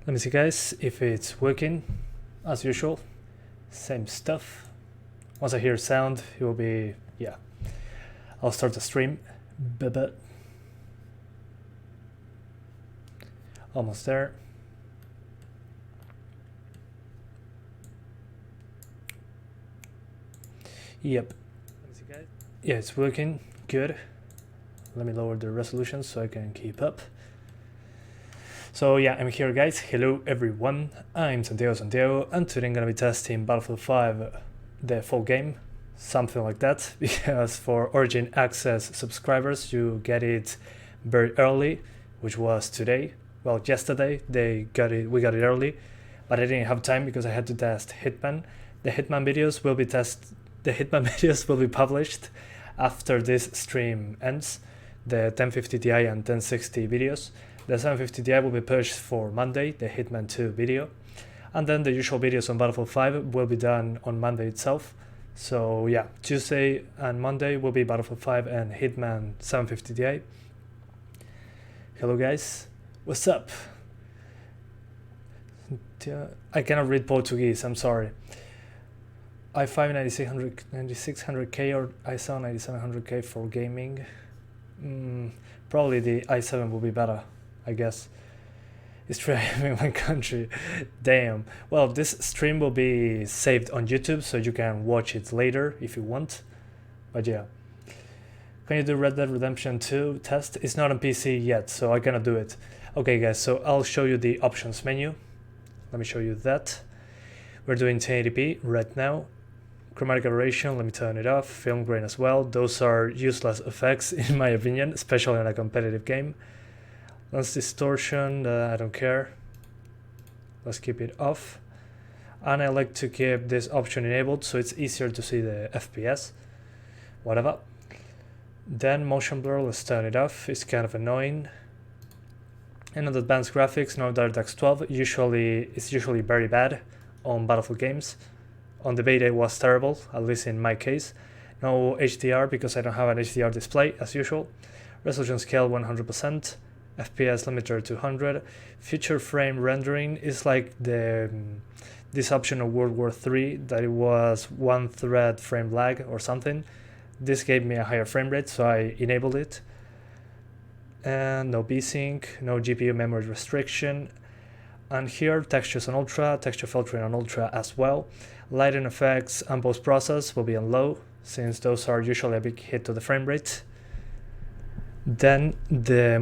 Let me see guys if it's working as usual. Same stuff. Once I hear sound it will be, yeah, I'll start the stream. Almost there. Yep. Yeah, it's working good. Let me lower the resolution so I can keep up. So yeah, I'm here guys. Hello everyone, I'm Santiago, and today I'm gonna be testing Battlefield 5, the full game, something like that, because for Origin Access subscribers you get it very early, which was today. Well, yesterday we got it early, but I didn't have time because I had to test Hitman. The Hitman videos will be published after this stream ends, the 1050 Ti and 1060 videos. The 750 Ti will be pushed for Monday, the Hitman 2 video, and then the usual videos on Battlefield 5 will be done on Monday itself. So yeah, Tuesday and Monday will be Battlefield 5 and Hitman 750 Ti. Hello guys, what's up? I cannot read Portuguese, I'm sorry. i5 9600K or i7 9700K for gaming. Probably the i7 will be better, I guess. It's true, I'm in my country. Damn. Well, this stream will be saved on YouTube, so you can watch it later if you want. But yeah. Can you do Red Dead Redemption 2 test? It's not on PC yet, so I cannot do it. Okay guys, so I'll show you the options menu. Let me show you that. We're doing 1080p right now. Chromatic aberration, let me turn it off. Film grain as well. Those are useless effects in my opinion, especially in a competitive game. Lens distortion, I don't care. Let's keep it off. And I like to keep this option enabled so it's easier to see the FPS. Whatever. Then motion blur, let's turn it off. It's kind of annoying. And on advanced graphics, no DirectX 12. It's usually very bad on Battlefield games. On the beta it was terrible, at least in my case. No HDR because I don't have an HDR display as usual. Resolution scale 100%. FPS limiter 200. Feature frame rendering is like this option of World War III that it was one thread frame lag or something. This gave me a higher frame rate, so I enabled it. And no VSync, no GPU memory restriction. And here textures on ultra, texture filtering on ultra as well. Lighting effects and post-process will be on low, since those are usually a big hit to the frame rate. Then the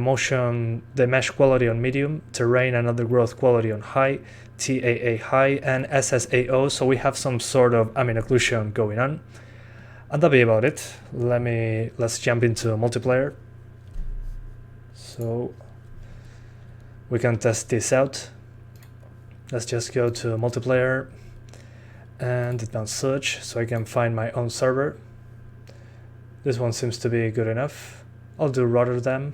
mesh quality on medium, terrain and other quality on high, TAA high, and SSAO, so we have some sort of ambient occlusion going on. And that'll be about it. Let's jump into multiplayer. So we can test this out. Let's just go to multiplayer and advanced search so I can find my own server. This one seems to be good enough. I'll do Rotterdam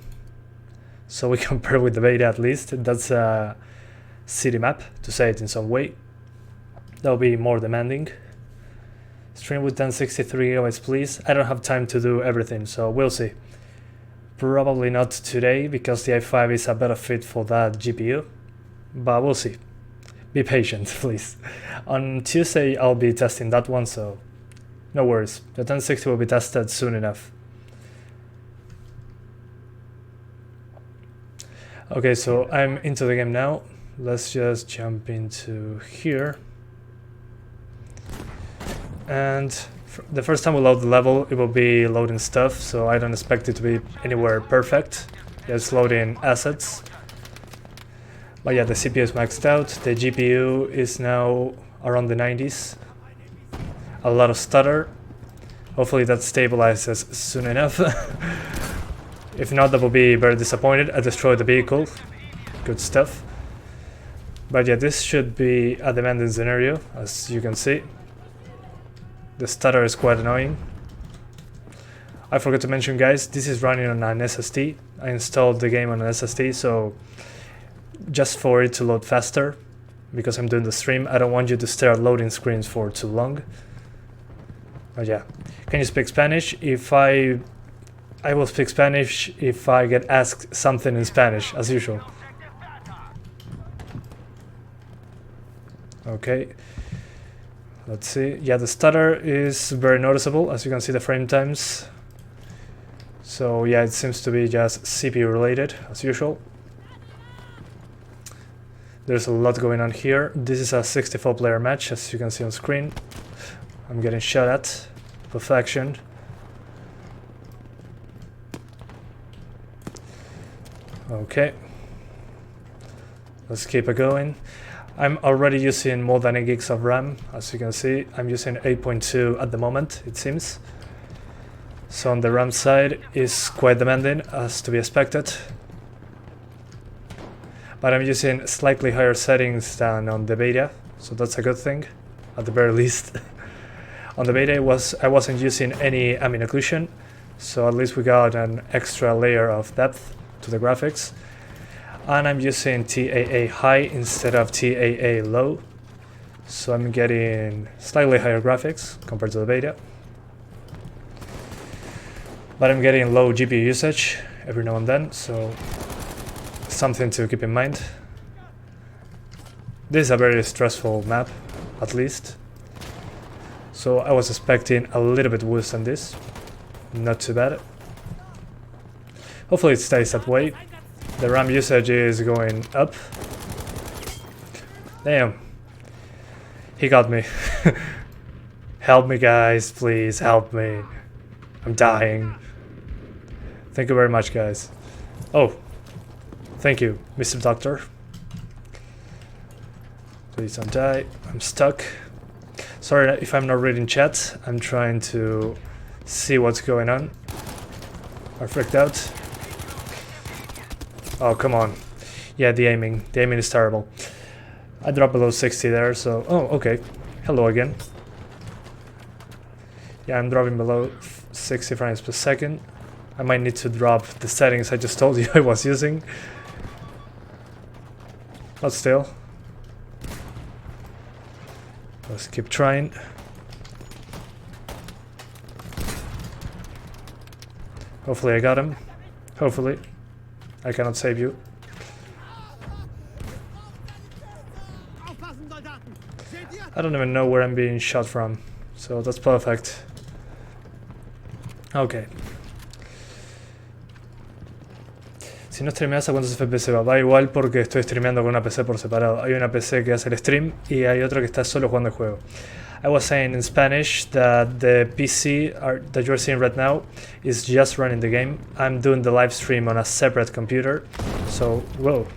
so we compare with the beta at least. That's a city map, to say it in some way. That'll be more demanding. Stream with 1063 GB please. I don't have time to do everything, so we'll see. Probably not today because the i5 is a better fit for that GPU, but we'll see. Be patient, please. On Tuesday I'll be testing that one, so no worries. The 1060 will be tested soon enough. Okay, so I'm into the game now. Let's just jump into here. And the first time we load the level, it will be loading stuff, so I don't expect it to be anywhere perfect. It's loading assets. But yeah, the CPU is maxed out, the GPU is now around the 90s. A lot of stutter. Hopefully that stabilizes soon enough. If not, that will be very disappointed. I destroyed the vehicle. Good stuff. But yeah, this should be a demanding scenario, as you can see. The stutter is quite annoying. I forgot to mention guys, this is running on an SSD. I installed the game on an SSD, so just for it to load faster, because I'm doing the stream, I don't want you to stare at loading screens for too long. But yeah, can you speak Spanish? I will speak Spanish if I get asked something in Spanish, as usual. Okay. Let's see. Yeah, the stutter is very noticeable, as you can see the frame times. So yeah, it seems to be just CPU related, as usual. There's a lot going on here. This is a 64-player match, as you can see on screen. I'm getting shot at. Perfection. Okay. Let's keep it going. I'm already using more than 8 gigs of RAM, as you can see. I'm using 8.2 at the moment, it seems. So on the RAM side is quite demanding, as to be expected. But I'm using slightly higher settings than on the beta, so that's a good thing, at the very least. On the beta I wasn't using any ambient occlusion, so at least we got an extra layer of depth to the graphics. And I'm using TAA high instead of TAA low, so I'm getting slightly higher graphics compared to the beta. But I'm getting low GPU usage every now and then, so something to keep in mind. This is a very stressful map, at least. So I was expecting a little bit worse than this. Not too bad. Hopefully it stays that way. The RAM usage is going up. Damn. He got me. Help me, guys, please help me. I'm dying. Thank you very much, guys. Oh. Thank you, Mr. Doctor. Please don't die. I'm stuck. Sorry if I'm not reading chat. I'm trying to see what's going on. I freaked out. Oh, come on. Yeah, the aiming. The aiming is terrible. I dropped below 60 there, so... Oh, okay. Hello again. Yeah, I'm dropping below 60 frames per second. I might need to drop the settings I just told you I was using. But still. Let's keep trying. Hopefully I got him. Hopefully. I cannot save you. I don't even know where I'm being shot from, so that's perfect. Ok. Si no streameas, ¿a cuántos FPS va? Va igual porque estoy streameando con una PC por separado. Hay una PC que hace el stream y hay otra que está solo jugando el juego. I was saying in Spanish that the PC that you're seeing right now is just running the game. I'm doing the live stream on a separate computer. So, whoa.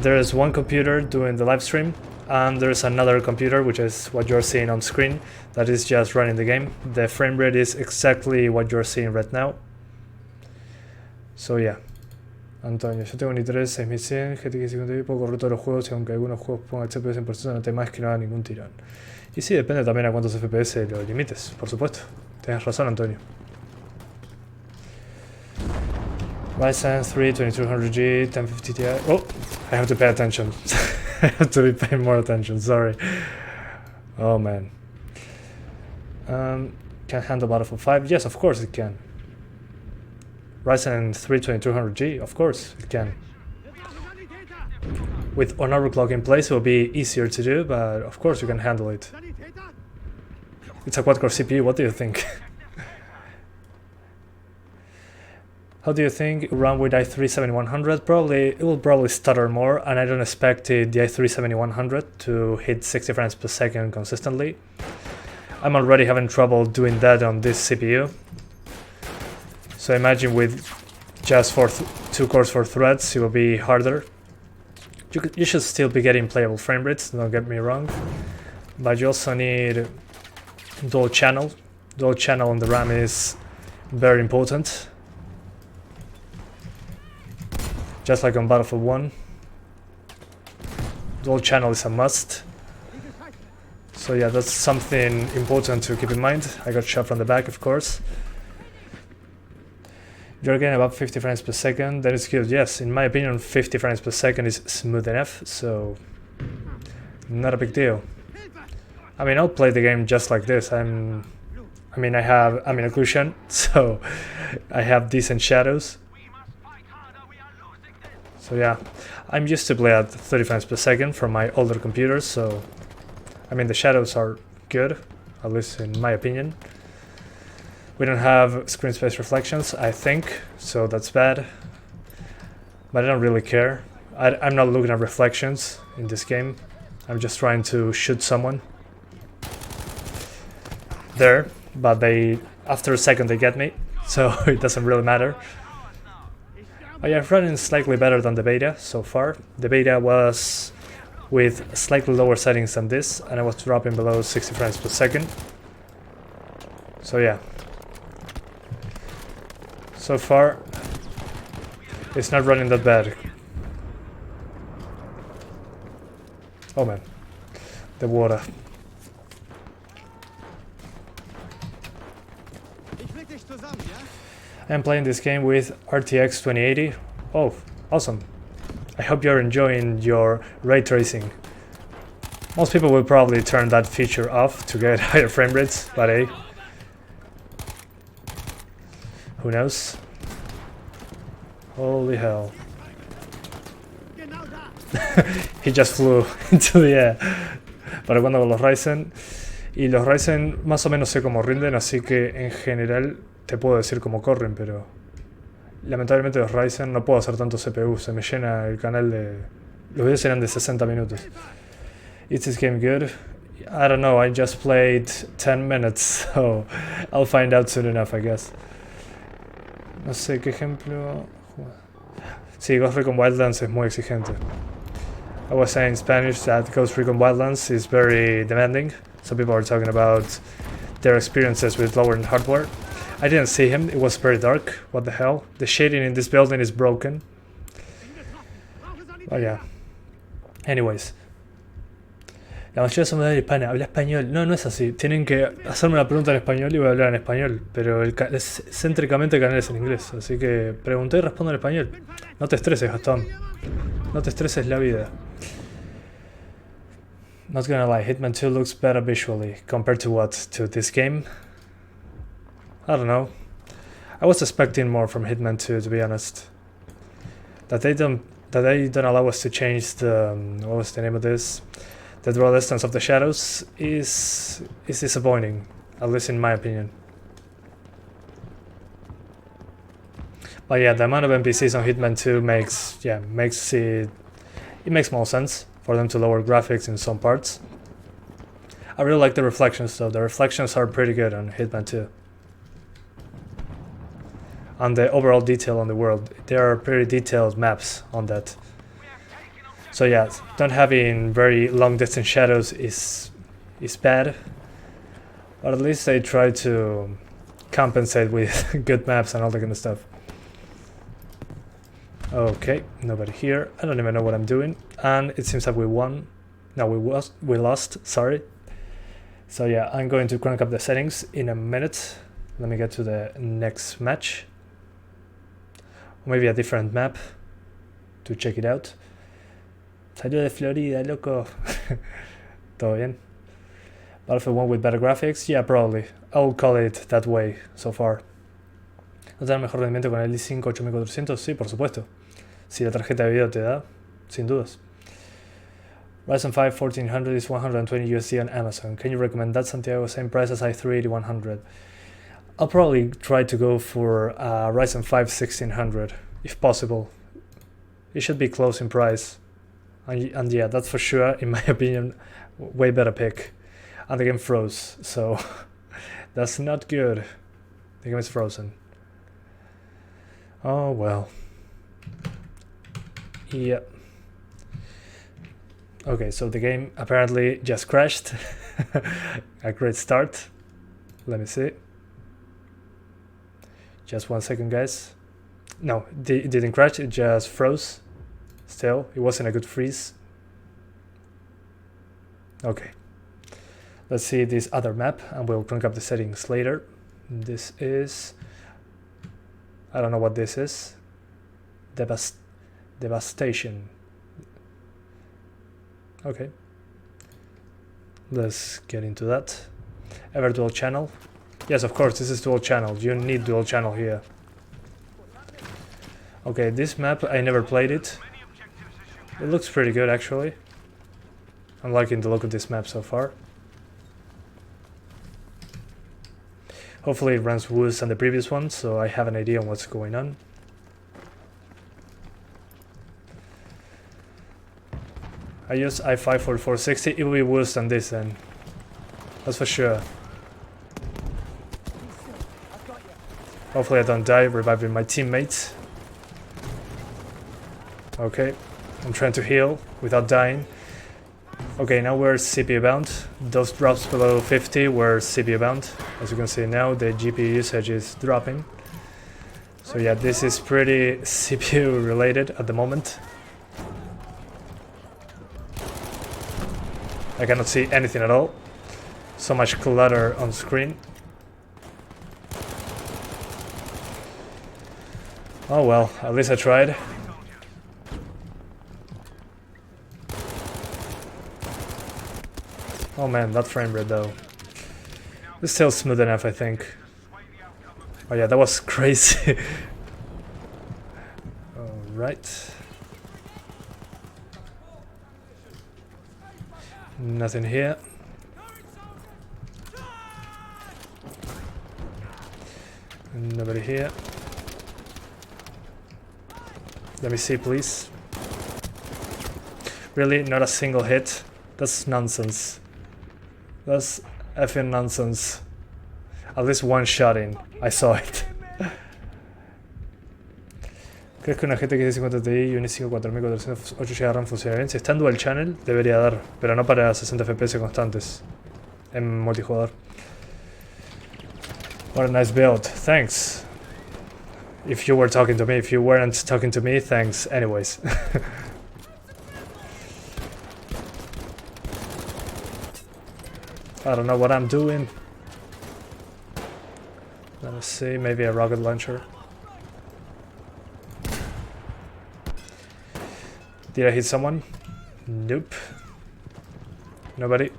There is one computer doing the live stream, and there's another computer, which is what you're seeing on screen, that is just running the game. The frame rate is exactly what you're seeing right now. So, yeah. Antonio, yo tengo un i3 6100, GTX 50, puedo correr todos los juegos y aunque algunos juegos pongan FPS en proceso no te más que no haga ningún tirón. Y sí, depende también a cuántos FPS lo limites, por supuesto. Tienes razón, Antonio. Ryzen 3 2200G 1050 Ti. Oh, I have to pay attention. I have to be paying more attention, sorry. Oh man. Can handle Battlefield 5? Yes, of course it can. Ryzen 3 2200G, of course it can. With an overclock in place it will be easier to do, but of course you can handle it. It's a quad-core CPU, what do you think? How do you think run with i3-7100? Probably, it will probably stutter more, and I don't expect the i3-7100 to hit 60 frames per second consistently. I'm already having trouble doing that on this CPU. So imagine with just 2 cores, 4 threads, it will be harder. You should still be getting playable frame rates, don't get me wrong. But you also need dual channel. Dual channel on the RAM is very important. Just like on Battlefield 1. Dual channel is a must. So yeah, that's something important to keep in mind. I got shot from the back, of course. You're getting about 50 frames per second, that is good. Yes, in my opinion 50 frames per second is smooth enough, so not a big deal. I mean, I'll play the game just like this. I have ambient occlusion, so I have decent shadows. So yeah, I'm used to play at 30 frames per second from my older computers, so I mean, the shadows are good, at least in my opinion. We don't have screen space reflections, I think, so that's bad. But I don't really care. I'm not looking at reflections in this game. I'm just trying to shoot someone. There, but after a second they get me, so it doesn't really matter. Oh yeah, I'm running slightly better than the beta so far. The beta was with slightly lower settings than this, and I was dropping below 60 frames per second. So yeah. So far, it's not running that bad. Oh man, the water. I'm playing this game with RTX 2080. Oh, awesome. I hope you're enjoying your ray tracing. Most people will probably turn that feature off to get higher frame rates, but hey, who knows? Holy hell. He just flew into the air. Para cuando los Ryzen. Y los Ryzen más o menos sé cómo rinden, así que en general te puedo decir cómo corren, pero lamentablemente los Ryzen no puedo hacer tanto CPU, se me llena el canal de... Los videos eran de 60 minutos. Is this game good? I don't know, I just played 10 minutes, so I'll find out soon enough, I guess. No sé qué ejemplo... Sí, Ghost Recon Wildlands es muy exigente. I was saying in Spanish that Ghost Recon Wildlands is very demanding. Some people are talking about their experiences with lower-end hardware. I didn't see him, it was very dark. What the hell? The shading in this building is broken. Oh yeah. Anyways. La mayoría son de hispana, habla español. No, no es así. Tienen que hacerme una pregunta en español y voy a hablar en español. Pero céntricamente el canal es en inglés. Así que pregunté y respondo en español. No te estreses, Gastón. No te estreses la vida. Not gonna lie, Hitman 2 looks better visually. Compared to what? To this game? I don't know. I was expecting more from Hitman 2, to be honest. That they don't allow us to change the what was the name of this? The draw distance of the shadows is disappointing, at least in my opinion. But yeah, the amount of NPCs on Hitman 2 makes more sense for them to lower graphics in some parts. I really like the reflections though. The reflections are pretty good on Hitman 2. And the overall detail on the world. There are pretty detailed maps on that. So yeah, not having very long distance shadows is bad. But at least they try to compensate with good maps and all that kind of stuff. Okay, nobody here. I don't even know what I'm doing. And it seems like we won. No, we lost, sorry. So yeah, I'm going to crank up the settings in a minute. Let me get to the next match. Or maybe a different map to check it out. Salió de Florida, loco. Todo bien. Battlefield 1 with better graphics? Yeah, probably. I will call it that way so far. ¿No te da mejor rendimiento con el i5 8400? Sí, por supuesto. Si la tarjeta de video te da, sin dudas. Ryzen 5 1400 is 120 USD on Amazon. Can you recommend that, Santiago? Same price as i3 8100. I'll probably try to go for Ryzen 5 1600, if possible. It should be close in price. And yeah, that's for sure, in my opinion, way better pick. And the game froze, so that's not good. The game is frozen. Oh well. Yeah. Okay, so the game apparently just crashed. A great start. Let me see. Just 1 second, guys. No, it didn't crash, it just froze. Still, it wasn't a good freeze. Okay. Let's see this other map and we'll crank up the settings later. This is... I don't know what this is. Devastation. Okay. Let's get into that. Ever dual channel? Yes, of course, this is dual channel. You need dual channel here. Okay, this map, I never played it. It looks pretty good, actually. I'm liking the look of this map so far. Hopefully it runs worse than the previous one, so I have an idea on what's going on. I use i5 for 460, it will be worse than this then. That's for sure. Hopefully I don't die reviving my teammates. Okay, I'm trying to heal without dying. Okay, now we're CPU bound. Those drops below 50 were CPU bound. As you can see now, the GPU usage is dropping. So yeah, this is pretty CPU related at the moment. I cannot see anything at all. So much clutter on screen. Oh well, at least I tried. Oh man, that frame rate though. It's still smooth enough, I think. Oh yeah, that was crazy. Alright. Nothing here. Nobody here. Let me see, please. Really? Not a single hit? That's nonsense. That's effing nonsense. At least one shot in. I saw it. ¿Crees que una GTX 50 Ti y un i5 4408 GB RAM funciona bien? Si está en Dual Channel, debería dar, pero no para 60 FPS constantes en multijugador. What a nice build. Thanks. If you were talking to me. If you weren't talking to me, thanks anyways. I don't know what I'm doing. Let us see, maybe a rocket launcher. Did I hit someone? Nope. Nobody.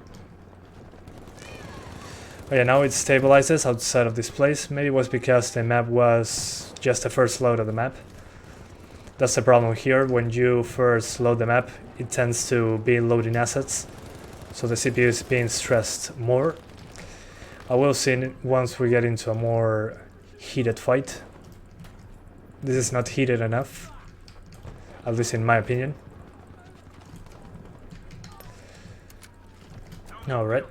Oh yeah, now it stabilizes outside of this place. Maybe it was because the map was just the first load of the map. That's the problem here. When you first load the map, it tends to be loading assets. So the CPU is being stressed more. I will see it once we get into a more heated fight. This is not heated enough, at least in my opinion. Alright.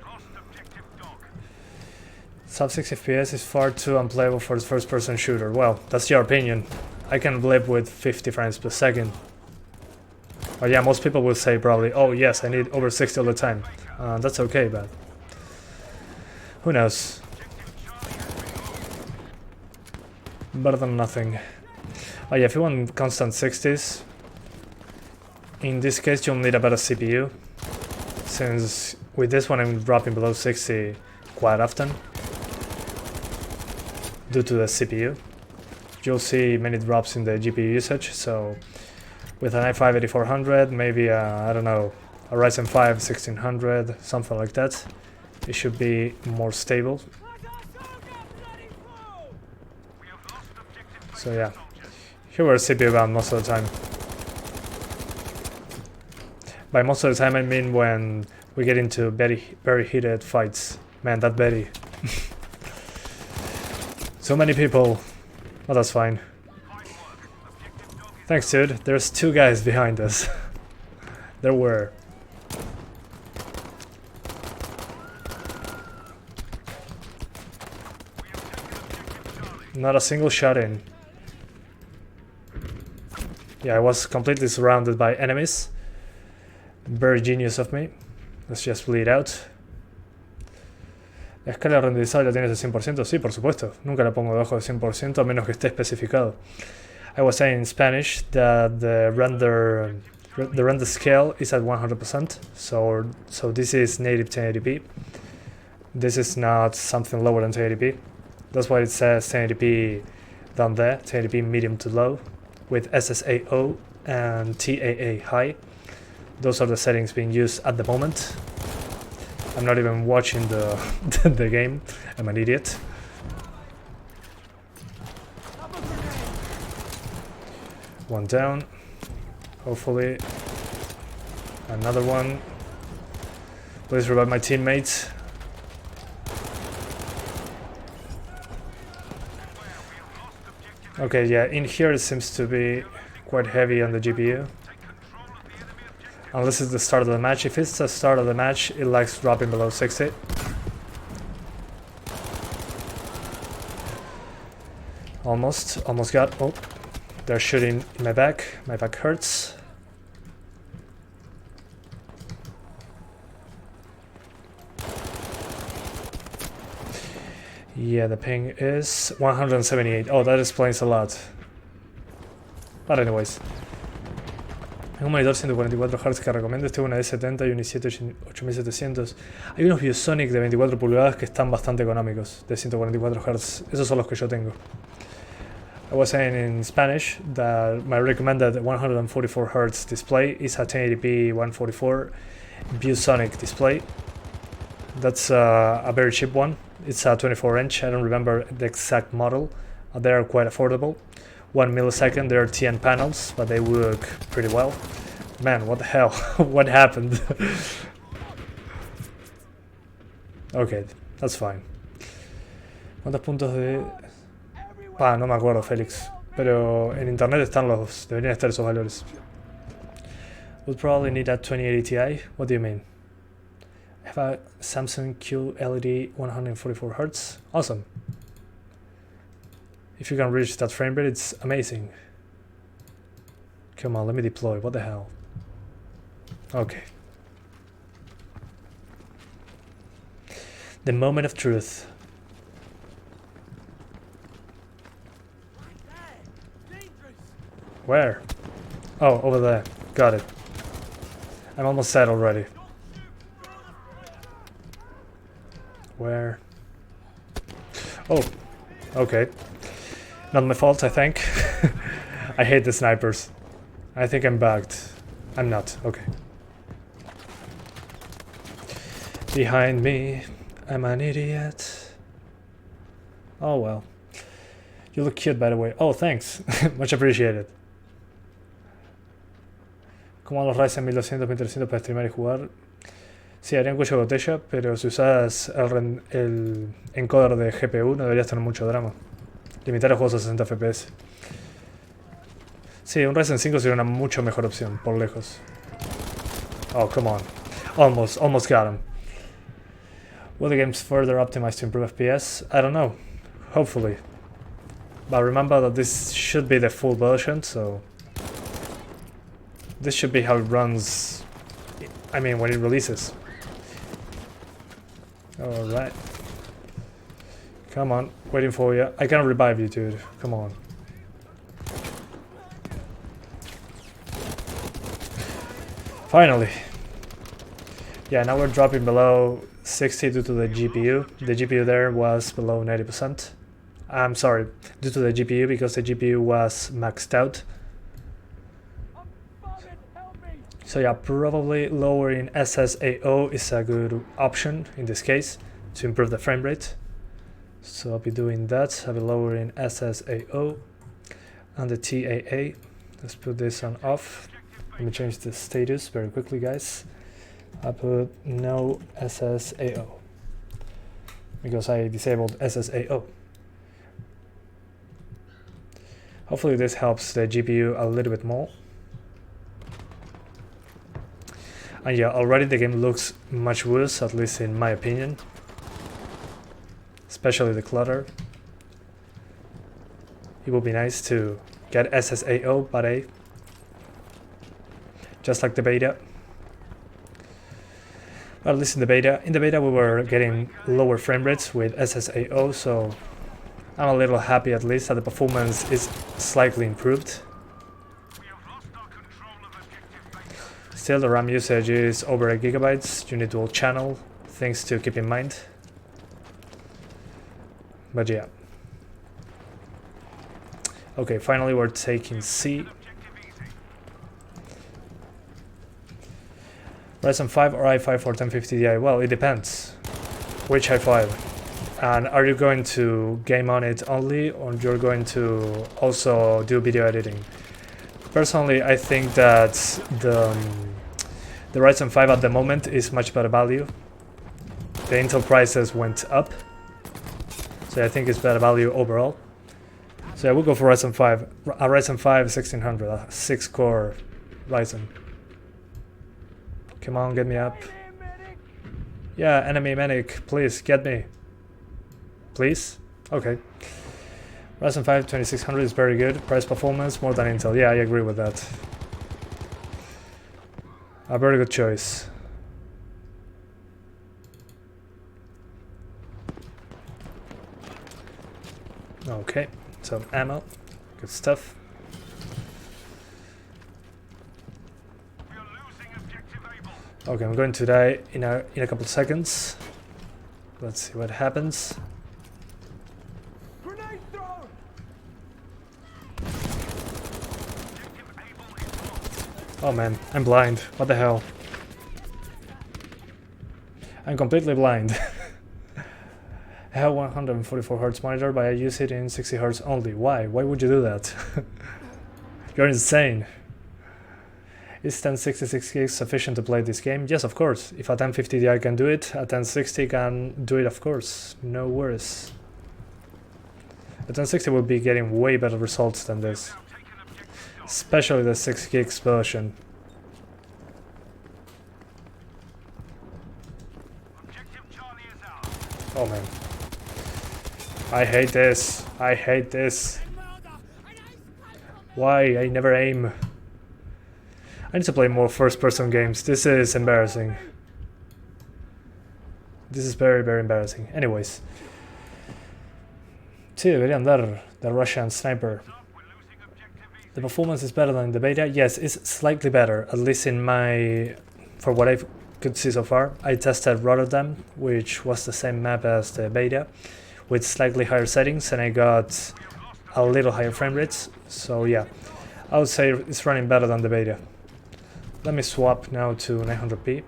Sub 6 FPS is far too unplayable for the first person shooter. Well, that's your opinion. I can live with 50 frames per second. But yeah, most people will say probably, oh yes, I need over 60 all the time. That's okay, but who knows? Better than nothing. Oh yeah, if you want constant 60s, in this case you'll need a better CPU, since with this one I'm dropping below 60 quite often due to the CPU. You'll see many drops in the GPU usage, so with an i5 8400, maybe I don't know, a Ryzen 5 1600, something like that, it should be more stable. So yeah, here we're CPU bound most of the time. By most of the time I mean when we get into very heated fights. Man, that Betty. So many people. Well, that's fine. Thanks, dude. There's two guys behind us. There were. Not a single shot in. Yeah, I was completely surrounded by enemies. Very genius of me. Let's just bleed out. ¿La escala renderizada la tienes de 100%? Sí, por supuesto. Nunca la pongo debajo de 100% a menos que esté especificado. I was saying in Spanish that the render scale is at 100%. So this is native 1080p. This is not something lower than 1080p. That's why it says 1080p down there, 1080p medium to low, with SSAO and TAA high. Those are the settings being used at the moment. I'm not even watching the the game. I'm an idiot. One down. Hopefully another one. Please revive my teammates. Okay, yeah, in here it seems to be quite heavy on the GPU. Unless it's the start of the match. If it's the start of the match, it likes dropping below 60. Almost got. Oh, they're shooting in my back. My back hurts. Yeah, the ping is 178. Oh, that explains a lot. But anyways. Tengo un monitor 144 Hz que recomiendo. Este es una i70 y un i7 8700. Hay unos ViewSonic de 24 pulgadas que están bastante económicos, de 144 Hz. Esos son los que yo tengo. I was saying in Spanish that my recommended 144 Hz display is a 1080p 144 ViewSonic display. That's a very cheap one. It's a 24-inch. I don't remember the exact model. They are quite affordable. 1 millisecond. There are TN panels, but they work pretty well. Man, what the hell? What happened? Okay, that's fine. ¿Cuántos puntos de...? No me acuerdo, Félix. Pero en internet están los... Deberían estar esos valores. We'll probably need a 2080 Ti. What do you mean? I have a Samsung QLED 144 Hz. Awesome. If you can reach that frame rate, it's amazing. Come on, let me deploy. What the hell? Okay. The moment of truth. Where? Oh, over there. Got it. I'm almost set already. Where? Oh, okay. Not my fault, I think. I hate the snipers. I think I'm bugged. I'm not. Okay. Behind me. I'm an idiot. Oh well. You look cute, by the way. Oh, thanks. Much appreciated. ¿Cómo van los Ryzen 1200, 1300 para streamar y jugar? Sí, haría un cuello de botella, pero si usas el encoder de GPU no deberías tener mucho drama. Limitar los juegos a 60 FPS. Sí, un Ryzen 5 sería una mucho mejor opción, por lejos. Oh, come on. Almost got him. Will the games further optimize to improve FPS? I don't know. Hopefully. But remember that this should be the full version, so... This should be how it runs, I mean, when it releases. Alright. Come on, waiting for you. I cannot revive you, dude. Come on. Finally. Yeah, now we're dropping below 60 due to the GPU. The GPU there was below 90%. I'm sorry, due to the GPU, because the GPU was maxed out. So yeah, probably lowering SSAO is a good option in this case to improve the frame rate. So I'll be doing that. I'll be lowering SSAO and the TAA. Let's put this on off. Let me change the status very quickly, guys. I put no SSAO because I disabled SSAO. Hopefully this helps the GPU a little bit more. And yeah, already the game looks much worse, at least in my opinion. Especially the clutter. It would be nice to get SSAO, but just like the beta. Well, at least in the beta we were getting lower frame rates with SSAO, so I'm a little happy at least that the performance is slightly improved. Still, the RAM usage is over 8 GB. You need dual channel, things to keep in mind. But yeah. Okay, finally we're taking C. Ryzen 5 or i5 for 1050 Ti? Well, it depends. Which i5? And are you going to game on it only, or you're going to also do video editing? Personally, I think that the The Ryzen 5 at the moment is much better value. The Intel prices went up, so I think it's better value overall. So I will go for Ryzen 5, a Ryzen 5 1600, a 6-core Ryzen. Come on, get me up. Yeah, enemy medic, please, get me. Please? Okay. Ryzen 5 2600 is very good. Price performance, more than Intel. Yeah, I agree with that. A very good choice. Okay, some ammo. Good stuff. Okay, I'm going to die in a couple of seconds. Let's see what happens. Oh man, I'm blind. What the hell? I'm completely blind. I have 144 Hz monitor, but I use it in 60 Hz only. Why? Why would you do that? You're insane. Is 1066 gigs sufficient to play this game? Yes, of course. If a 1050 Ti can do it, a 1060 can do it, of course. No worries. The 1060 will be getting way better results than this. Especially the 6 gigs version. Oh man. I hate this. I hate this. Why? I never aim. I need to play more first-person games. This is embarrassing. This is very, very embarrassing. Anyways. Sí, deberían dar the Russian sniper. The performance is better than the beta. Yes, it's slightly better, at least in my... for what I could see so far. I tested Rotterdam, which was the same map as the beta, with slightly higher settings, and I got a little higher frame rates. So yeah, I would say it's running better than the beta. Let me swap now to 900p.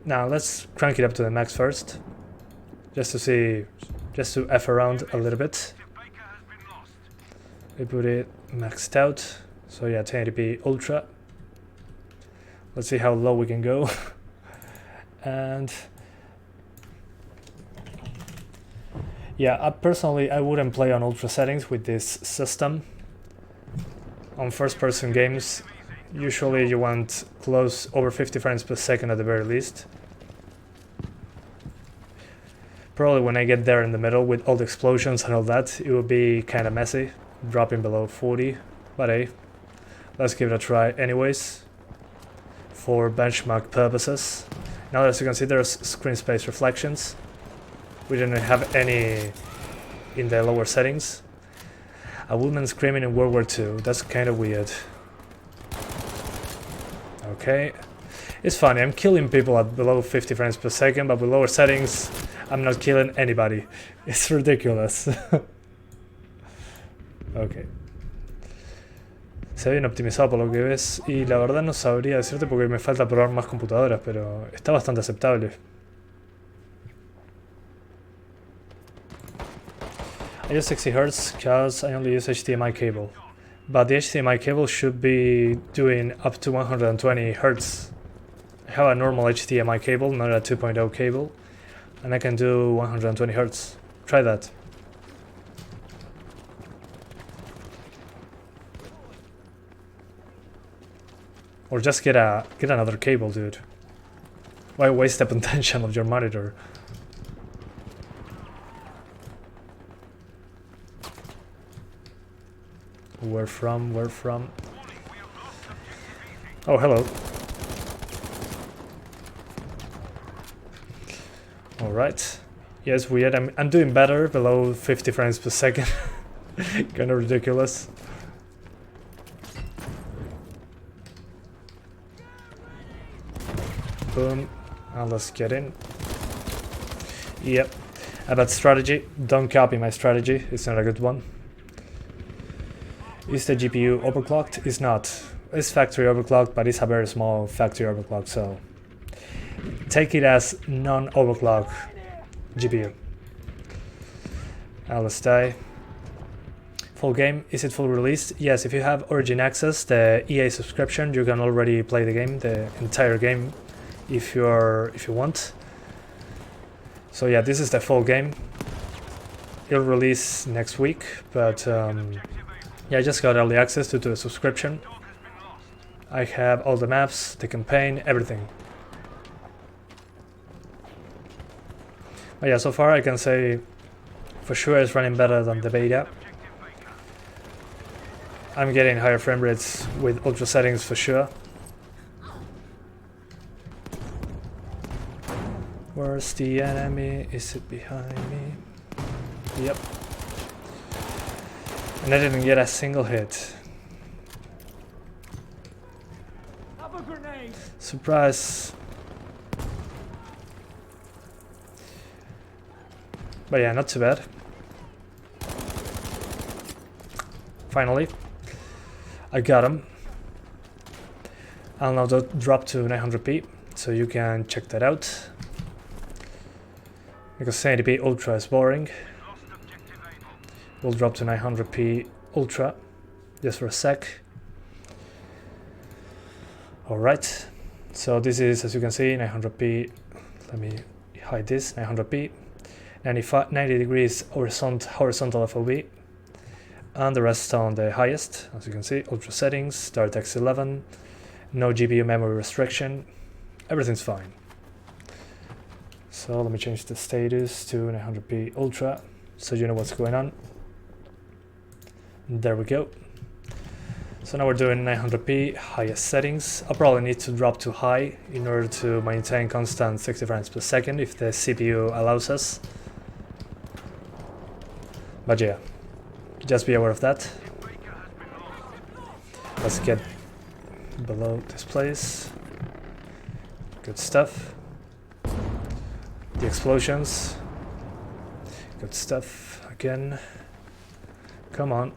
Now let's crank it up to the max first, just to see, just to F around a little bit. We put it maxed out, so yeah, 1080p Ultra. Let's see how low we can go. And yeah, personally I wouldn't play on Ultra settings with this system. On first-person games, usually you want close over 50 frames per second at the very least. Probably when I get there in the middle with all the explosions and all that, it will be kind of messy, dropping below 40, but hey, let's give it a try anyways, for benchmark purposes. Now as you can see, there's screen space reflections. We didn't have any in the lower settings. A woman screaming in World War II, that's kind of weird. Okay, it's funny, I'm killing people at below 50 frames per second, but with lower settings, I'm not killing anybody. It's ridiculous. Ok. Se ve bien optimizado por lo que ves, y la verdad no sabría decirte porque me falta probar más computadoras, pero está bastante aceptable. I use 60 Hz because I only use HDMI cable. But the HDMI cable should be doing up to 120 Hz. I have a normal HDMI cable, not a 2.0 cable, and I can do 120 Hz. Try that. Or just get another cable, dude. Why waste the potential of your monitor? Where from? Where from? Oh, hello. Alright. Yes, weird. I'm doing better below 50 frames per second. Kinda ridiculous. Boom. Now let's get in. Yep. A bad strategy. Don't copy my strategy. It's not a good one. Is the GPU overclocked? It's not. It's factory overclocked, but it's a very small factory overclock, so take it as non-overclock GPU. Now let's die. full game. Is it full released? Yes, if you have Origin Access, the EA subscription, you can already play the game, the entire game, if you want. So yeah, this is the full game. It'll release next week, but yeah, I just got early access to the subscription. I have all the maps, the campaign, everything. But yeah, so far I can say for sure it's running better than the beta. I'm getting higher frame rates with ultra settings for sure. Where's the enemy? Is it behind me? Yep. And I didn't get a single hit. Surprise. But yeah, not too bad. Finally. I got him. I'll now drop to 900p, so you can check that out. Because 1080p Ultra is boring. We'll drop to 900p Ultra, just for a sec. Alright, so this is, as you can see, 900p. Let me hide this, 900p. 90 degrees horizontal FOV. And the rest on the highest, as you can see, ultra settings, DirectX 11, no GPU memory restriction, everything's fine. So let me change the status to 900p Ultra, so you know what's going on. There we go. So now we're doing 900p highest settings. I'll probably need to drop to high in order to maintain constant 60 frames per second if the CPU allows us. But yeah. Just be aware of that. Let's get below this place. Good stuff. The explosions. Good stuff again. Come on.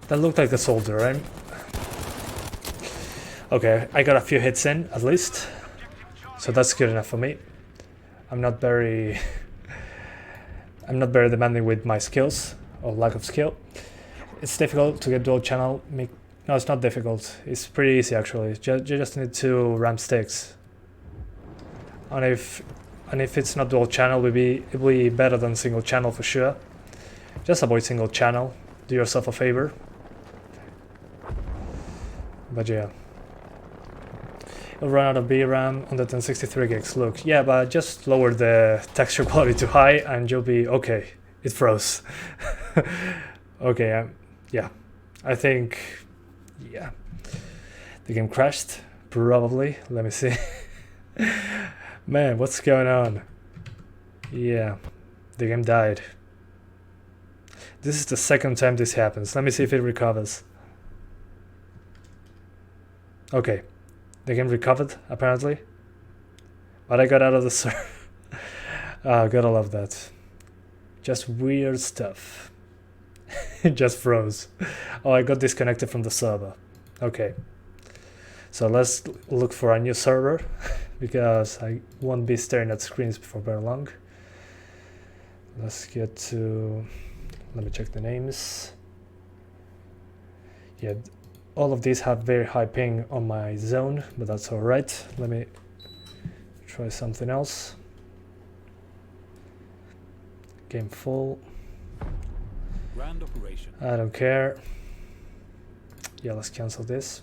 That looked like a soldier, right? Okay, I got a few hits in at least. So that's good enough for me. I'm not very demanding with my skills or lack of skill. It's difficult to get dual channel. No, it's not difficult. It's pretty easy actually. You just need 2 RAM sticks. And if it's not dual channel, it'll be better than single channel for sure. Just avoid single channel. Do yourself a favor. But yeah. It'll run out of VRAM on the 1063 gigs. Look, yeah, but just lower the texture quality to high and you'll be okay. It froze. Okay, yeah. I think, yeah. The game crashed, probably. Let me see. Man, what's going on? Yeah, the game died. This is the second time this happens. Let me see if it recovers. Okay. The game recovered, apparently. But I got out of the server. Gotta love that. Just weird stuff. It just froze. Oh, I got disconnected from the server. Okay. So let's look for a new server. Because I won't be staring at screens for very long. Let's get to... Let me check the names. Yeah. All of these have very high ping on my zone, but that's alright. Let me try something else. Game full. Grand operation. I don't care. Yeah, let's cancel this.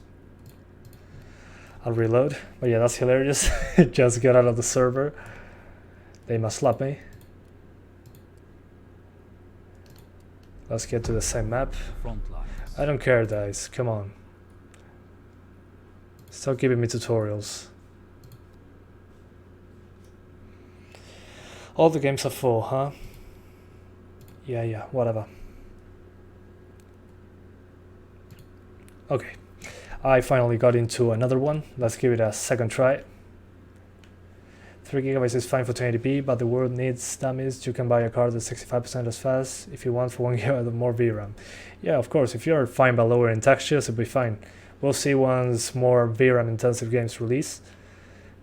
I'll reload. But yeah, that's hilarious. Just got out of the server. They must slap me. Let's get to the same map. I don't care, guys. Come on. Stop giving me tutorials. All the games are full, huh? Yeah, whatever. Okay. I finally got into another one. Let's give it a second try. 3 GB is fine for 1080p, but the world needs dummies. You can buy a card that's 65% as fast if you want for 1 GB more VRAM. Yeah, of course, if you're fine by lowering textures, it'll be fine. We'll see once more VRAM intensive games release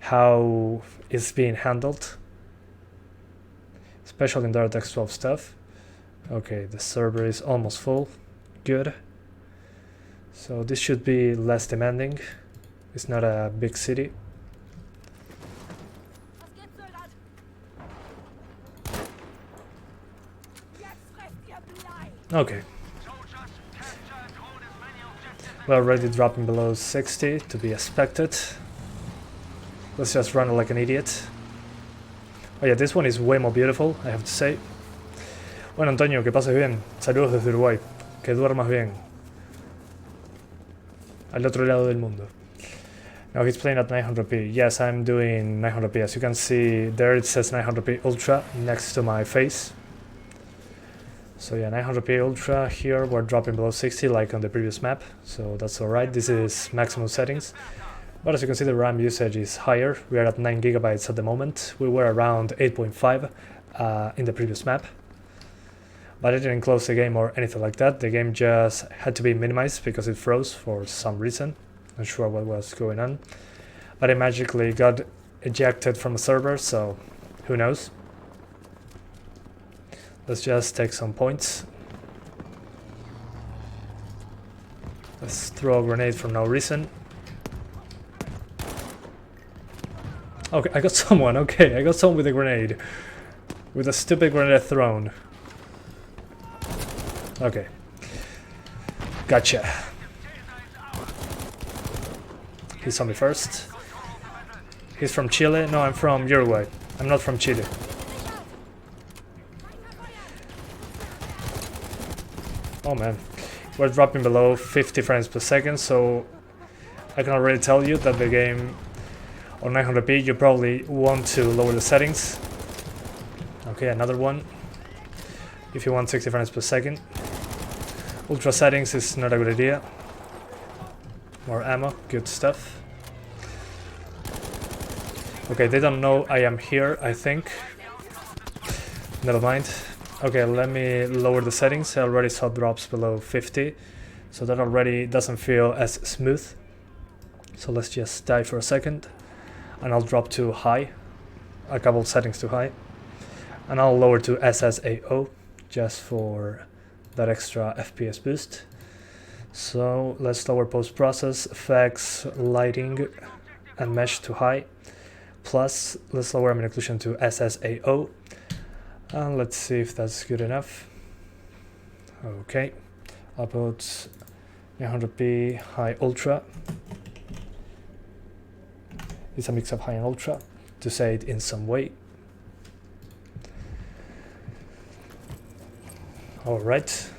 how it's being handled. especially in DirectX 12 stuff. Okay, the server is almost full. Good. So this should be less demanding. It's not a big city. Okay. We're already dropping below 60 to be expected. Let's just run it like an idiot. Oh yeah, this one is way more beautiful, I have to say. Bueno, Antonio, que pases bien. Saludos desde Uruguay. Que duermas bien. Al otro lado del mundo. Now he's playing at 900p. Yes, I'm doing 900p. As you can see there, it says 900p Ultra next to my face. So yeah, 900p Ultra. Here we're dropping below 60 like on the previous map. So that's alright. This is maximum settings. But as you can see, the RAM usage is higher. We are at 9 gigabytes at the moment. We were around 8.5 in the previous map. But I didn't close the game or anything like that. The game just had to be minimized because it froze for some reason. Not sure what was going on. But it magically got ejected from a server, so who knows. Let's just take some points. Let's throw a grenade for no reason. Okay, I got someone. Okay, I got someone with a grenade. With a stupid grenade thrown. Okay. Gotcha. He saw me first. He's from Chile? No, I'm from Uruguay. I'm not from Chile. Oh man. We're dropping below 50 frames per second, so I can already tell you that the game on 900p you probably want to lower the settings. Okay, another one. If you want 60 frames per second. Ultra settings is not a good idea. More ammo, good stuff. Okay, they don't know I am here, I think. Never mind. Okay, let me lower the settings. I already saw drops below 50, so that already doesn't feel as smooth. So let's just die for a second. And I'll drop to high, a couple settings to high, and I'll lower to SSAO just for that extra FPS boost. So let's lower post-process, effects, lighting, and mesh to high. Plus, let's lower ambient occlusion to SSAO, and let's see if that's good enough. Okay, I'll put 900p high ultra. It's a mix of high and ultra, to say it in some way. Alright,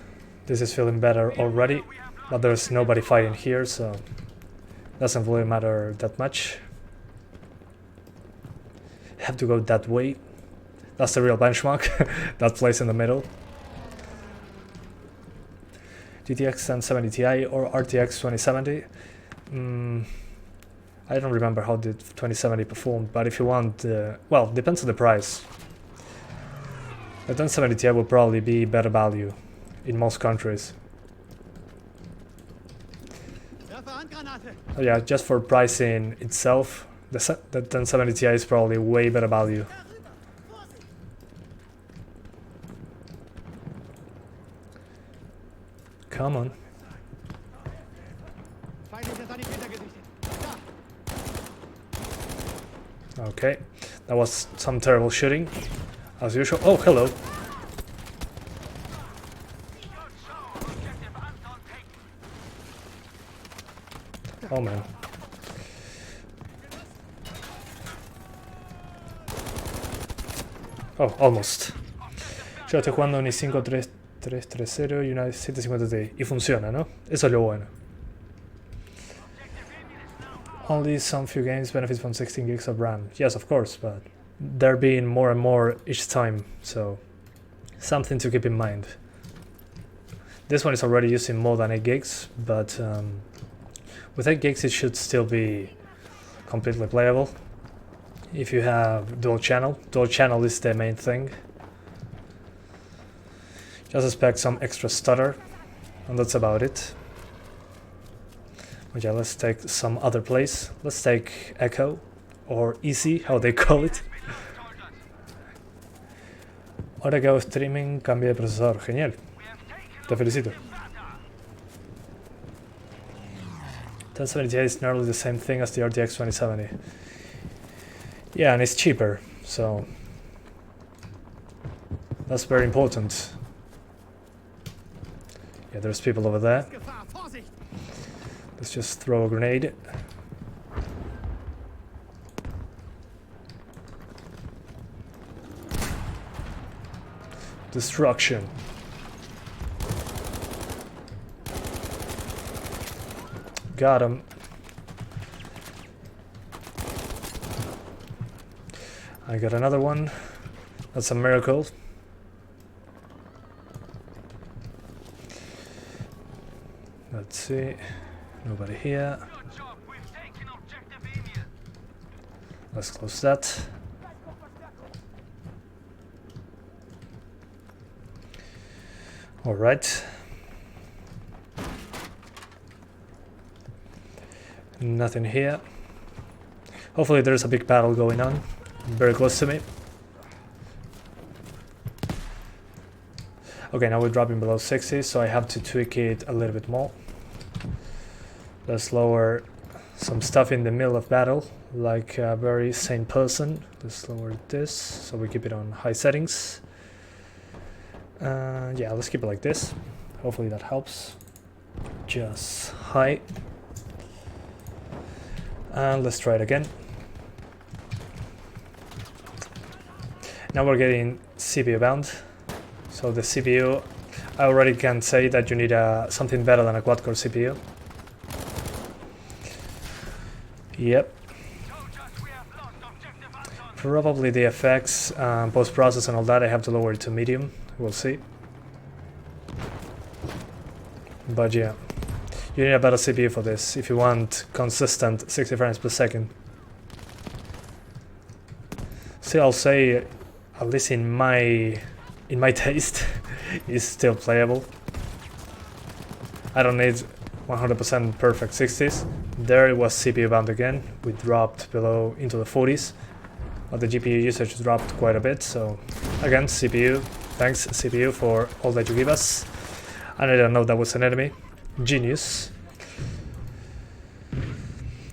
this is feeling better already, but there's nobody fighting here, so doesn't really matter that much. Have to go that way. That's the real benchmark, that place in the middle. GTX 1070 Ti or RTX 2070. I don't remember how the 2070 performed, but if you want, well, depends on the price. The 1070 Ti will probably be better value in most countries. Oh yeah, just for pricing itself, the 1070 Ti is probably way better value. Come on. Okay, that was some terrible shooting, as usual. Oh, hello. Oh man. Oh, almost. Yo estoy jugando un i5 3330 y una 750 Ti. Y funciona, ¿no? Eso es lo bueno. Only some few games benefit from 16 gigs of RAM. Yes, of course, but they're being more and more each time, so something to keep in mind. This one is already using more than 8 gigs, but with 8 gigs it should still be completely playable. If you have dual channel is the main thing. Just expect some extra stutter, and that's about it. But yeah, let's take some other place. Let's take Echo, or Easy, how they call it. Ahora que hago streaming, cambia de procesador. Genial. Te felicito. 1070 Ti is nearly the same thing as the RTX 2070. Yeah, and it's cheaper, so that's very important. Yeah, there's people over there. Let's just throw a grenade. Destruction. Got him. I got another one. That's a miracle. Let's see. Nobody here. Let's close that. All right. Nothing here. Hopefully there's a big battle going on. Very close to me. Okay, now we're dropping below 60, so I have to tweak it a little bit more. Let's lower some stuff in the middle of battle, like a very sane person. Let's lower this, so we keep it on high settings. Yeah, let's keep it like this. Hopefully that helps. Just high. And let's try it again. Now we're getting CPU bound. So the CPU, I already can say that you need something better than a quad-core CPU. Yep. Probably the effects, post-process and all that, I have to lower it to medium. We'll see. But yeah, you need a better CPU for this if you want consistent 60 frames per second. Still, I'll say, at least in my taste, is still playable. I don't need 100% perfect 60s. There it was CPU bound again. We dropped below into the 40s, but the GPU usage dropped quite a bit. So again, CPU, thanks CPU for all that you give us. I didn't know that was an enemy. Genius.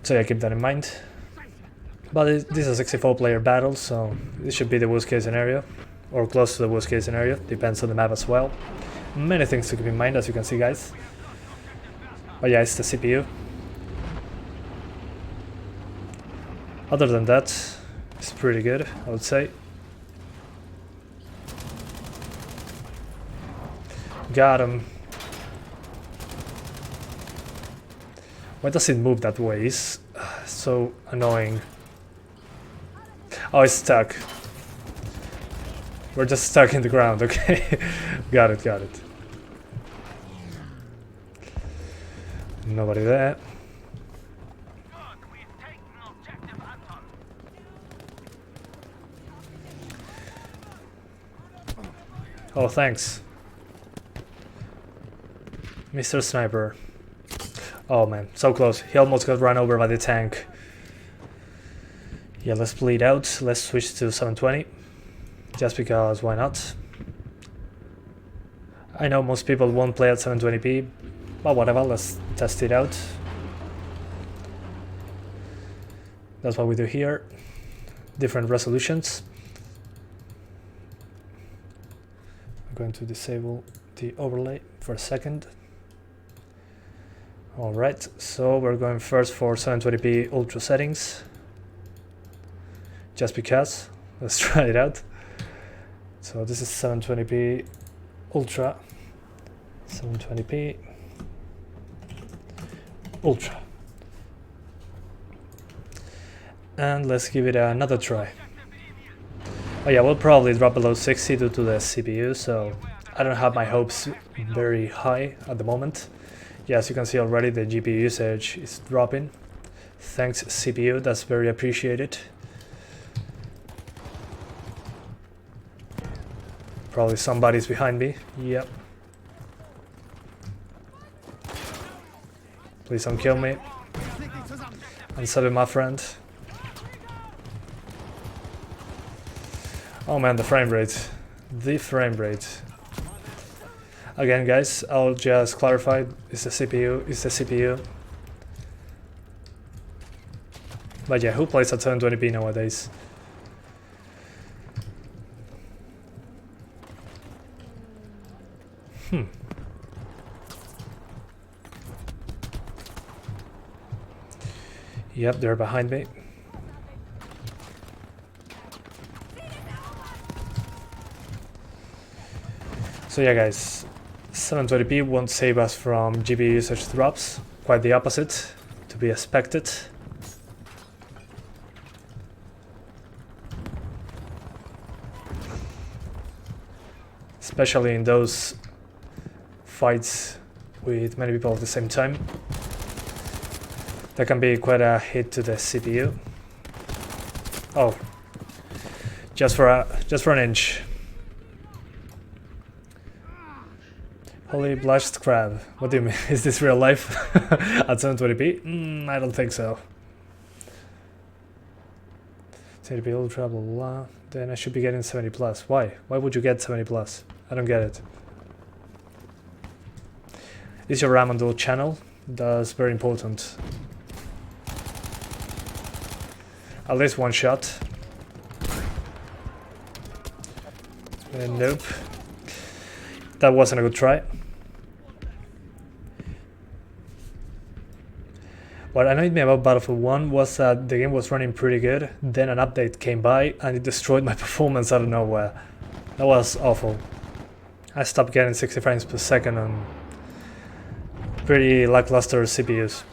So yeah, keep that in mind. But this is a 64-player battle, so this should be the worst case scenario, or close to the worst case scenario. Depends on the map as well. Many things to keep in mind, as you can see, guys. But yeah, it's the CPU. Other than that, it's pretty good, I would say. Got him. Why does it move that way? It's so annoying. Oh, it's stuck. We're just stuck in the ground, okay. Got it, got it. Nobody there. Oh, thanks, Mr. Sniper. Oh man, so close. He almost got run over by the tank. Yeah, let's bleed out. Let's switch to 720. Just because, why not? I know most people won't play at 720p, but whatever, let's test it out. That's what we do here. Different resolutions. I'm going to disable the overlay for a second. Alright, so we're going first for 720p ultra settings. Just because. Let's try it out. So this is 720p ultra. 720p ultra. And let's give it another try. Oh yeah, we'll probably drop below 60 due to the CPU, so I don't have my hopes very high at the moment. Yeah, as you can see already, the GPU usage is dropping. Thanks CPU, that's very appreciated. Probably somebody's behind me. Yep. Please don't kill me. I'm saving my friend. Oh man, the frame rate. the frame rate. Again, guys, I'll just clarify, it's the CPU, it's the CPU. But yeah, who plays at 720p nowadays? Yep, they're behind me. So yeah, guys, 720p won't save us from GPU usage drops. Quite the opposite, to be expected. Especially in those fights with many people at the same time. That can be quite a hit to the CPU. Oh, just for an inch. Holy blushed crab. What do you mean? Is this real life at 720p? I don't think so. 1080p ultra, blah, blah, blah. Then I should be getting 70 plus. Why? Why would you get 70 plus? I don't get it. Is your RAM on dual channel? That's very important. At least one shot. Nope. That wasn't a good try. What annoyed me about Battlefield 1 was that the game was running pretty good, then an update came by and it destroyed my performance out of nowhere. That was awful. I stopped getting 60 frames per second on pretty lackluster CPUs.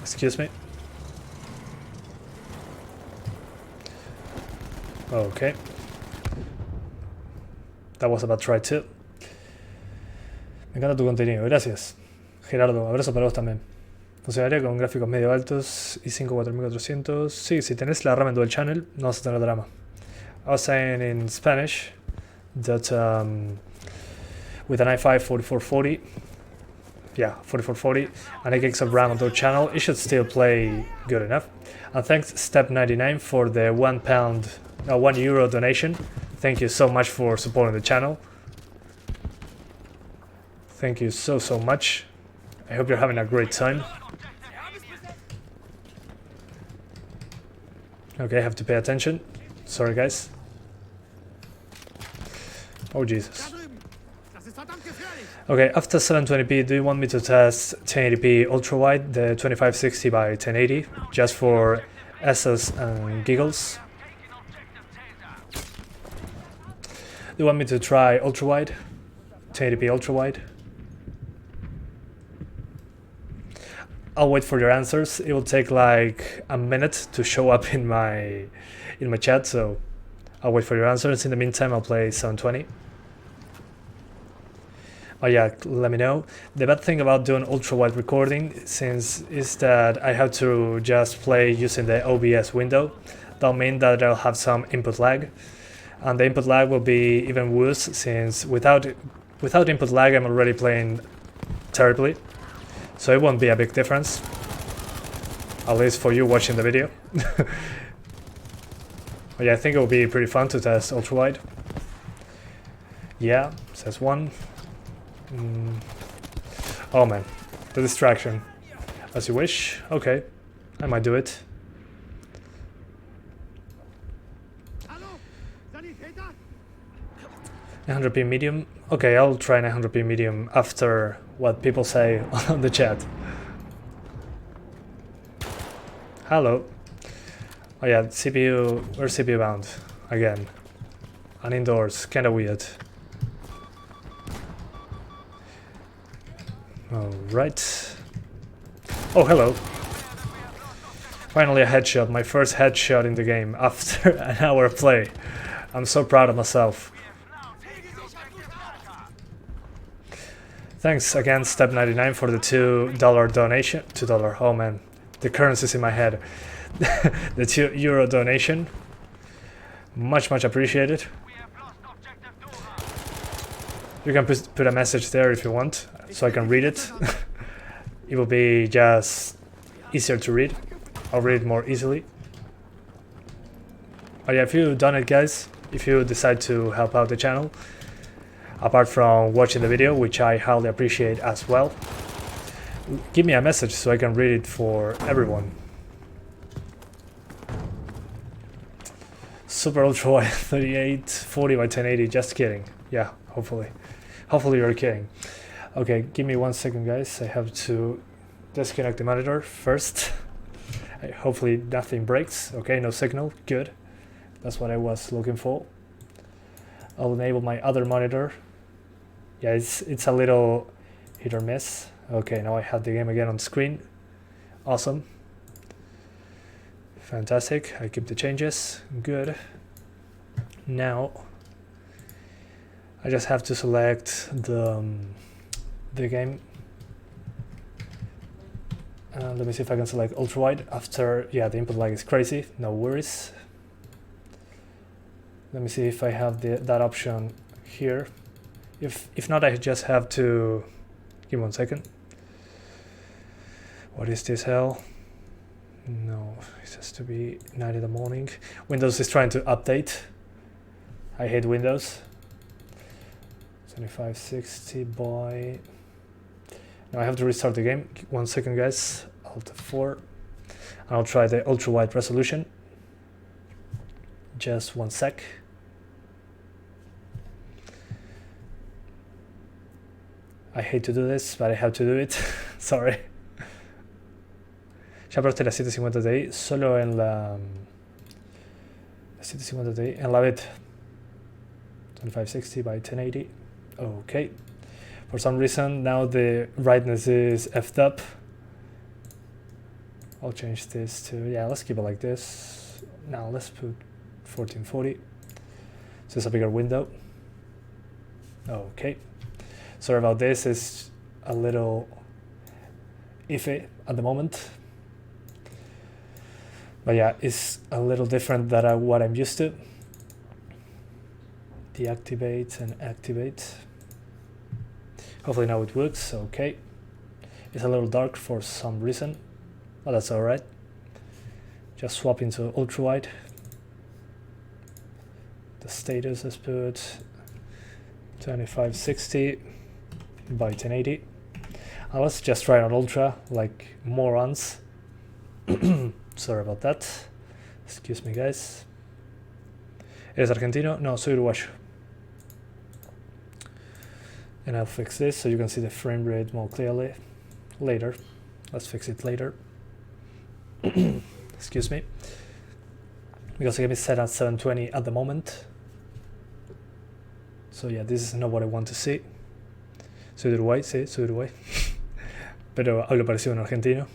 Excuse me. Okay. That was a bad try too. Me encanta tu contenido, gracias. Gerardo, abrazo para vos también. Funcionaría con gráficos medio altos y 5-4400. Sí, si tenés la RAM en dual channel, no vas a tener drama. I was saying in Spanish that with an i5 4440, yeah, 4440, and 8 gigs of RAM on dual channel, it should still play good enough. And thanks Step99 for the €1 donation. Thank you so much for supporting the channel. Thank you so much. I hope you're having a great time. Okay, I have to pay attention. Sorry, guys. Oh, Jesus. Okay, after 720p, do you want me to test 1080p UltraWide, the 2560 by 1080, just for SS and giggles? Do you want me to try UltraWide, 1080p UltraWide? I'll wait for your answers. It will take like a minute to show up in my chat, so I'll wait for your answers. In the meantime, I'll play 720. Oh yeah, let me know. The bad thing about doing ultra-wide recording is that I have to just play using the OBS window. That'll mean that I'll have some input lag, and the input lag will be even worse since without input lag I'm already playing terribly. So it won't be a big difference, at least for you watching the video. But yeah, I think it will be pretty fun to test ultra-wide. Yeah, says one. Oh man, the distraction. As you wish. Okay, I might do it. 900p medium. Okay, I'll try 900p medium after what people say on the chat. Hello. Oh yeah, CPU. We're CPU bound again. And indoors, kinda weird. Alright. Oh, hello. Finally a headshot, my first headshot in the game after an hour of play. I'm so proud of myself. Thanks again, Step99, for the $2 donation. $2, oh man, the currency's in my head. The €2 donation. Much appreciated. You can put a message there if you want, so I can read it. It will be just easier to read. I'll read it more easily. Oh yeah, if you've done it, guys, if you decide to help out the channel, apart from watching the video, which I highly appreciate as well. Give me a message so I can read it for everyone. Super ultra wide 3840 by 1080, just kidding. Yeah, hopefully you're kidding. Okay, give me 1 second, guys. I have to disconnect the monitor first. Hopefully nothing breaks. Okay, no signal, good. That's what I was looking for. I'll enable my other monitor. Yeah, it's a little hit or miss. Okay, now I have the game again on screen. Awesome. Fantastic. I keep the changes. Good. Now I just have to select the game. Let me see if I can select ultra-wide after. Yeah, the input lag is crazy. No worries. Let me see if I have that option here. If not, I just have to give me 1 second. What is this hell? No, it has to be 9 in the morning. Windows is trying to update. I hate Windows. 2560 by. Now I have to restart the game. 1 second, guys. Alt F4. I'll try the ultra wide resolution. Just 1 sec. I hate to do this, but I have to do it. Sorry. Ya probaste la 750 Ti solo en la 750 Ti en la beta. 2560 by 1080. Okay. For some reason now the brightness is effed up. I'll change this to, yeah, let's keep it like this. Now let's put 1440. So it's a bigger window. Okay. Sorry about this, it's a little iffy at the moment. But yeah, it's a little different than what I'm used to. Deactivate and activate. Hopefully now it works. Okay. It's a little dark for some reason, but that's alright. Just swap into ultra wide. The status is put 2560 by 1080. Let's just try on ultra like morons. Sorry about that. Excuse me, guys. ¿Eres argentino? No, soy uruguayo. And I'll fix this so you can see the frame rate more clearly later. Let's fix it later. Excuse me. Because the game is set at 720 at the moment. So yeah, this is not what I want to see. Soy de Uruguay, sí, soy de Uruguay. Pero hablo parecido a un argentino.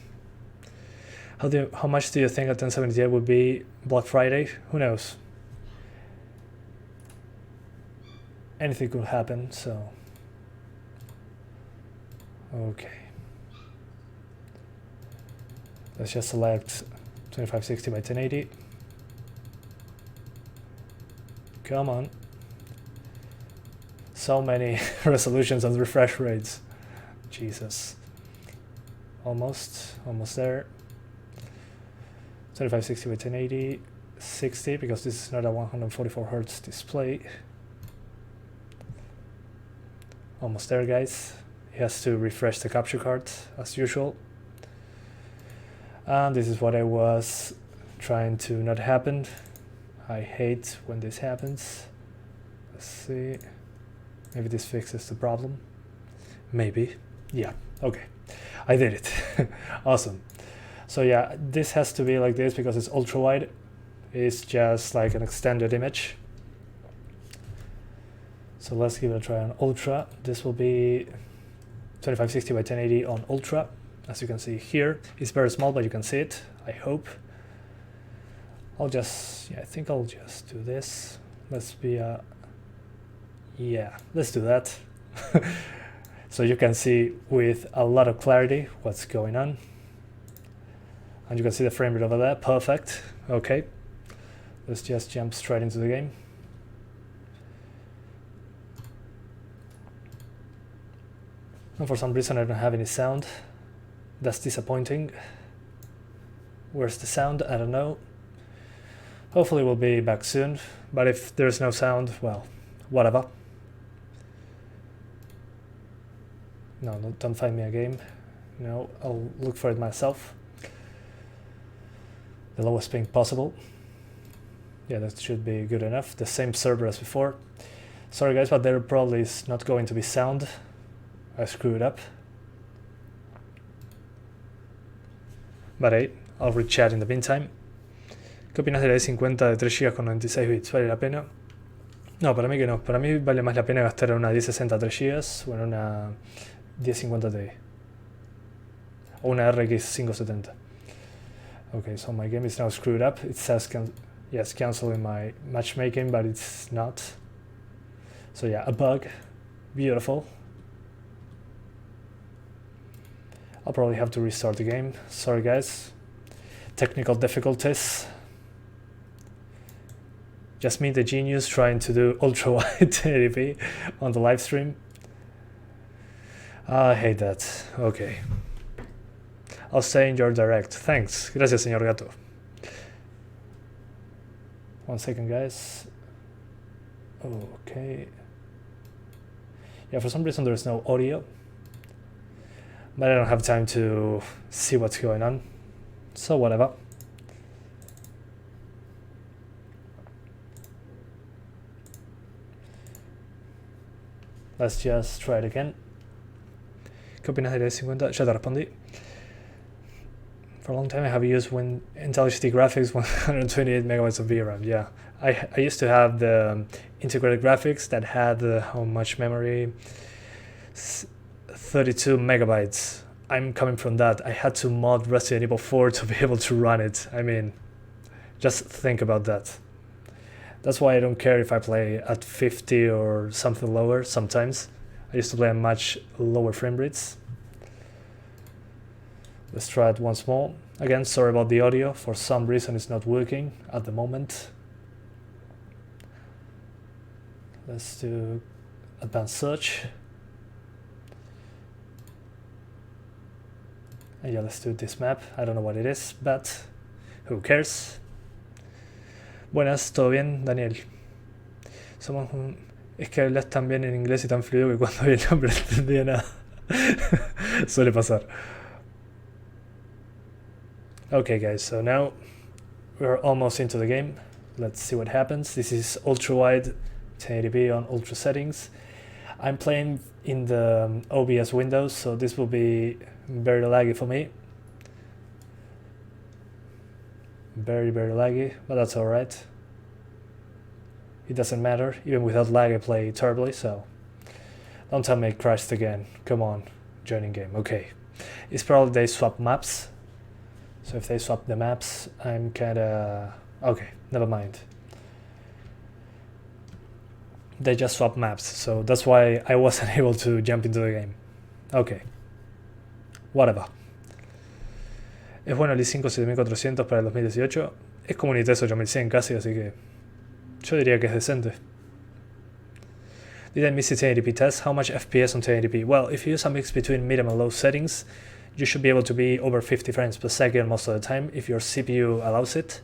How much do you think a 1070 Ti would be Black Friday? Who knows? Anything could happen, so. Okay. Let's just select 2560 by 1080. Come on. So many resolutions and refresh rates. Jesus. Almost there. 2560 by 1080, 60 because this is not a 144 Hz display. Almost there, guys. He has to refresh the capture card as usual. And this is what I was trying to not happen. I hate when this happens. Let's see. Maybe this fixes the problem. Maybe. Yeah. Okay. I did it. Awesome. So yeah, this has to be like this because it's ultra wide. It's just like an extended image. So let's give it a try on ultra. This will be 2560 by 1080 on ultra. As you can see here, it's very small, but you can see it, I hope. I think I'll just do this. Let's be yeah, let's do that. So you can see with a lot of clarity what's going on. And you can see the frame rate over there, perfect. Okay, let's just jump straight into the game. And for some reason I don't have any sound. That's disappointing. Where's the sound? I don't know. Hopefully we'll be back soon, but if there's no sound, well, whatever. No, don't find me a game. No, I'll look for it myself. The lowest ping possible. Yeah, that should be good enough. The same server as before. Sorry guys, but there probably is not going to be sound. I screwed up. But hey, I'll read chat in the meantime. ¿Qué opinas de la E50 de 3 GB con 96 bits? ¿Vale la pena? No, para mí que no. Para mí vale más la pena gastar en una 1060 3 GB o en una 1050 Ti. O una RX 570. Okay, so my game is now screwed up. It says yes, canceling my matchmaking, but it's not. So yeah, a bug. Beautiful. I'll probably have to restart the game. Sorry guys. Technical difficulties. Just me, the genius, trying to do ultra-wide 1080p on the live stream. I hate that. Okay. I'll stay in your direct. Thanks. Gracias, señor gato. 1 second, guys. Okay. Yeah, for some reason there's no audio. But I don't have time to see what's going on. So whatever. Let's just try it again. ¿Qué opinas de la 50? Ya te respondí. For a long time I have used Intel HD graphics 128 megabytes of VRAM. Yeah, I used to have the integrated graphics that had how much memory? 32 megabytes. I'm coming from that. I had to mod Resident Evil 4 to be able to run it. I mean, just think about that. That's why I don't care if I play at 50 or something lower sometimes. I used to play at much lower frame rates. Let's try it once more. Again, sorry about the audio. For some reason it's not working at the moment. Let's do advanced search. And yeah, let's do this map. I don't know what it is, but who cares? Buenas, ¿todo bien, Daniel? Es que hablas tan bien en inglés y tan fluido que cuando vi el nombre no entendía nada. Suele pasar. Okay guys, so now we're almost into the game. Let's see what happens. This is ultra-wide 1080p on ultra settings. I'm playing in the OBS windows, so this will be very laggy for me. Very laggy, but that's alright. It doesn't matter. Even without lag I play terribly, so don't tell me it crashed again. Come on, joining game. Okay. It's probably they swap maps. So if they swap the maps, I'm kinda... Okay, never mind. They just swap maps, so that's why I wasn't able to jump into the game. Okay. Whatever. ¿Es bueno el i5 7400 para el 2018? Es como un i3 8100 casi, así que yo diría que es decente. Did I miss the 1080p test? How much FPS on 1080p? Well, if you use a mix between medium and low settings, you should be able to be over 50 frames per second most of the time if your CPU allows it.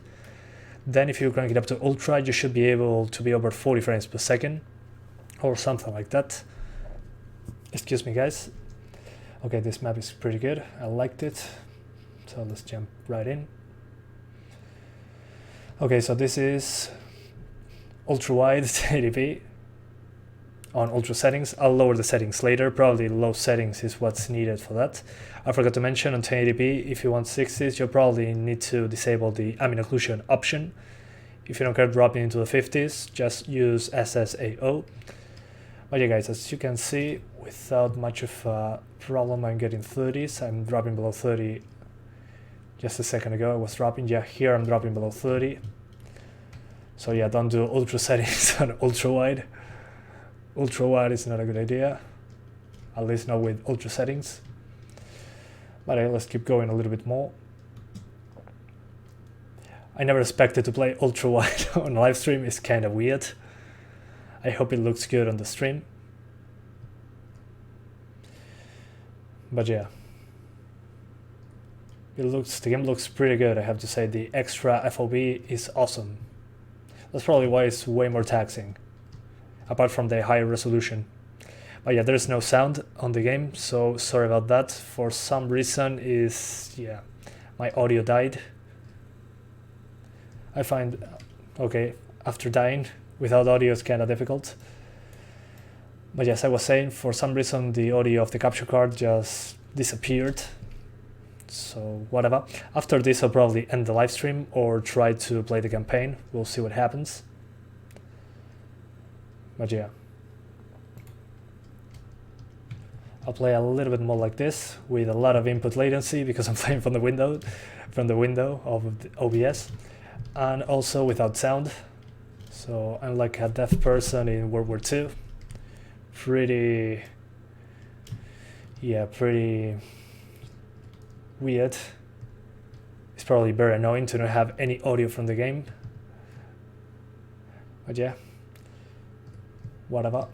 Then if you crank it up to ultra, you should be able to be over 40 frames per second or something like that. Excuse me guys. Okay, this map is pretty good. I liked it. So let's jump right in. Okay, so this is ultra-wide 1080p on ultra settings. I'll lower the settings later. Probably low settings is what's needed for that. I forgot to mention on 1080p, if you want 60s, you'll probably need to disable the ambient occlusion option. If you don't care dropping into the 50s, just use SSAO. But yeah guys, as you can see, without much of a problem, I'm getting 30s. I'm dropping below 30. Just a second ago I was dropping. Yeah, here I'm dropping below 30. So yeah, don't do ultra settings on ultra-wide. Ultra-wide is not a good idea. At least not with ultra settings. But let's keep going a little bit more. I never expected to play ultra-wide on live stream. It's kind of weird. I hope it looks good on the stream. But yeah. The game looks pretty good, I have to say. The extra FOV is awesome. That's probably why it's way more taxing, apart from the higher resolution. But yeah, there's no sound on the game, so sorry about that. For some reason my audio died. I find, okay, after dying without audio is kind of difficult. But yes, I was saying, for some reason the audio of the capture card just disappeared. So whatever. After this I'll probably end the live stream or try to play the campaign. We'll see what happens. But yeah. I'll play a little bit more like this with a lot of input latency because I'm playing from the window of the OBS, and also without sound. So I'm like a deaf person in World War II. Pretty weird. It's probably very annoying to not have any audio from the game. But yeah, whatever.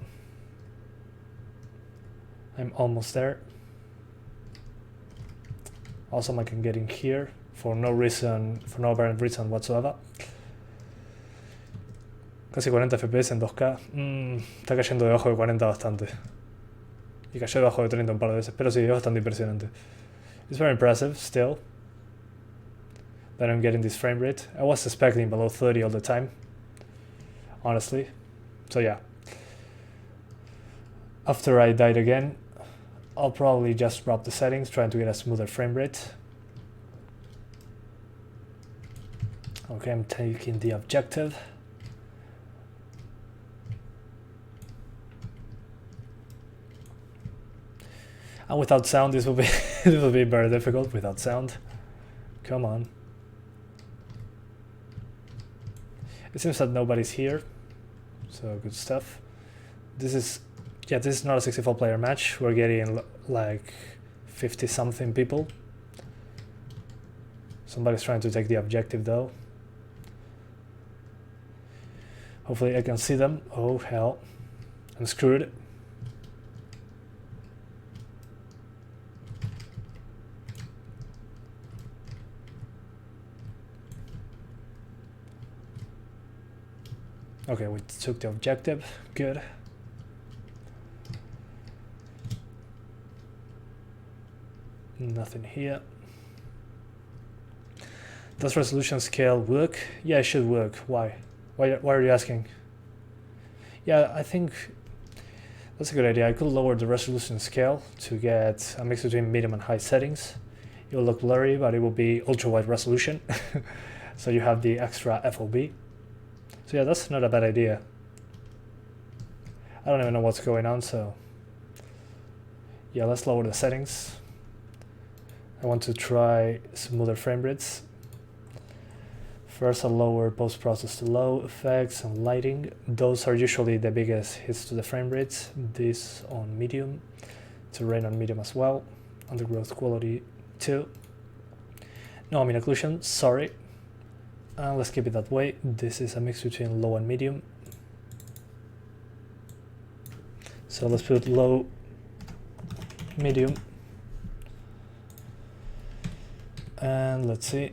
I'm almost there. Also, I can get in here for no apparent reason whatsoever. Casi 40 FPS en 2K. Está cayendo debajo de 40 bastante. Y cayó debajo de 30 un par de veces, pero sí, es bastante impresionante. It's very impressive still that I'm getting this frame rate. I was expecting below 30 all the time, honestly. So yeah. After I died again, I'll probably just drop the settings, trying to get a smoother frame rate. Okay, I'm taking the objective. And without sound, this will be this will be very difficult without sound. Come on. It seems that nobody's here, so good stuff. This is not a 64-player match. We're getting like 50-something people. Somebody's trying to take the objective though. Hopefully I can see them. Oh hell, I'm screwed. Okay, we took the objective. Good. Nothing here. Does resolution scale work? Yeah, it should work. Why? Why are you asking? Yeah, I think that's a good idea. I could lower the resolution scale to get a mix between medium and high settings. It will look blurry, but it will be ultra-wide resolution. So you have the extra FOV. So yeah, that's not a bad idea. I don't even know what's going on, so yeah, let's lower the settings. I want to try smoother frame rates. First, I'll lower post-process to low, effects and lighting. Those are usually the biggest hits to the frame rates. This on medium, terrain on medium as well. Undergrowth quality 2. No ambient occlusion, sorry. Let's keep it that way. This is a mix between low and medium. So let's put low, medium. And let's see.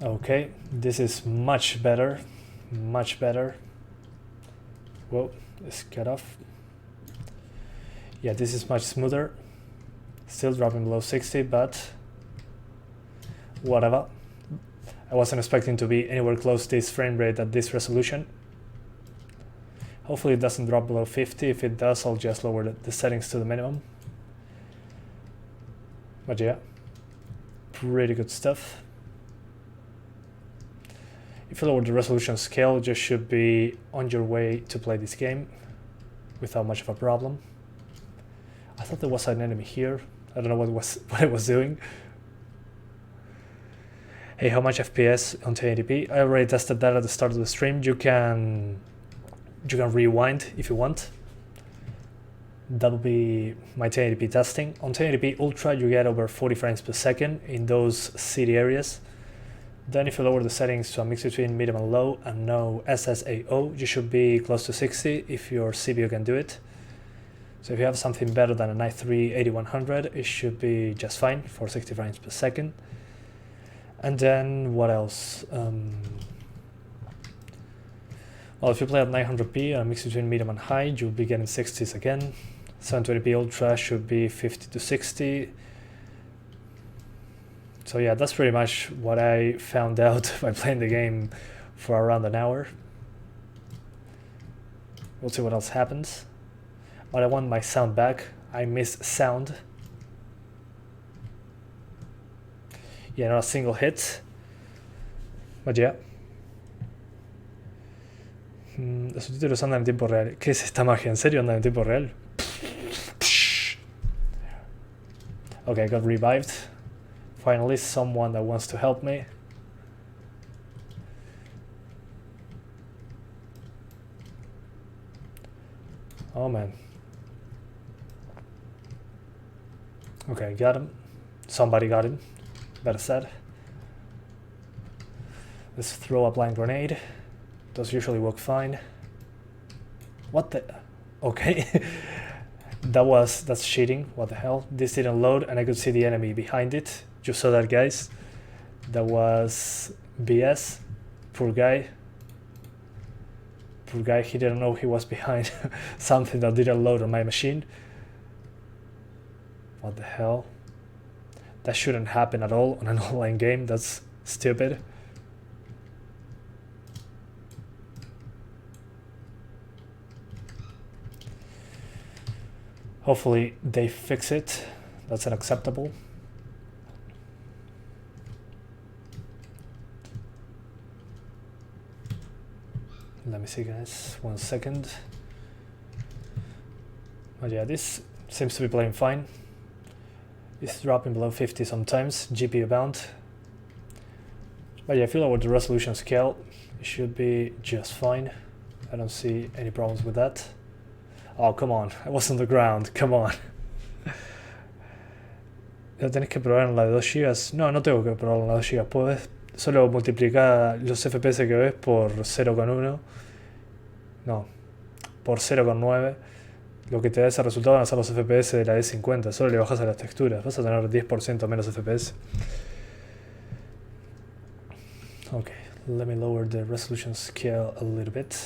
Okay, this is much better. Much better. Whoa, let's get off. Yeah, this is much smoother. Still dropping below 60, but whatever. I wasn't expecting to be anywhere close to this frame rate at this resolution. Hopefully it doesn't drop below 50. If it does, I'll just lower the settings to the minimum. But yeah, pretty good stuff. If you lower the resolution scale, you just should be on your way to play this game without much of a problem. I thought there was an enemy here. I don't know what it was doing. Hey, how much FPS on 1080p? I already tested that at the start of the stream. You can rewind if you want. That'll be my 1080p testing. On 1080p Ultra, you get over 40 frames per second in those city areas. Then if you lower the settings to a mix between medium and low and no SSAO, you should be close to 60 if your CPU can do it. So if you have something better than an i3 8100, it should be just fine for 60 frames per second. And then what else? Well, if you play at 900p and a mix between medium and high, you'll be getting 60s again. 720p Ultra should be 50 to 60. So yeah, that's pretty much what I found out by playing the game for around an hour. We'll see what else happens. But I want my sound back. I miss sound. Yeah, not a single hit. But yeah. Los subtítulos andan en tiempo real. ¿Qué es esta magia? ¿En serio andan en tiempo real? Okay, I got revived. Finally, someone that wants to help me. Oh man. Okay, got him. Somebody got him. Better said. Let's throw a blind grenade. Those usually work fine. What the? Okay. That's cheating. What the hell? This didn't load and I could see the enemy behind it. You saw that, guys? That was BS. Poor guy. Poor guy, he didn't know he was behind something that didn't load on my machine. What the hell? That shouldn't happen at all on an online game. That's stupid. Hopefully they fix it. That's unacceptable. Let me see, guys. 1 second. But yeah, this seems to be playing fine. It's dropping below 50 sometimes, GPU bound. But yeah, I feel like with the resolution scale, it should be just fine. I don't see any problems with that. Oh, come on, I was on the ground, come on. ¿Lo tenés que probar en la de 2 GB? No, no tengo que probarlo en la 2 GB. Puedes solo multiplicar los FPS que ves por 0,1. No, por 0,9. Lo que te da ese resultado van a ser los FPS de la D50. Solo le bajas a las texturas. Vas a tener 10% menos FPS. Okay, let me lower the resolution scale a little bit.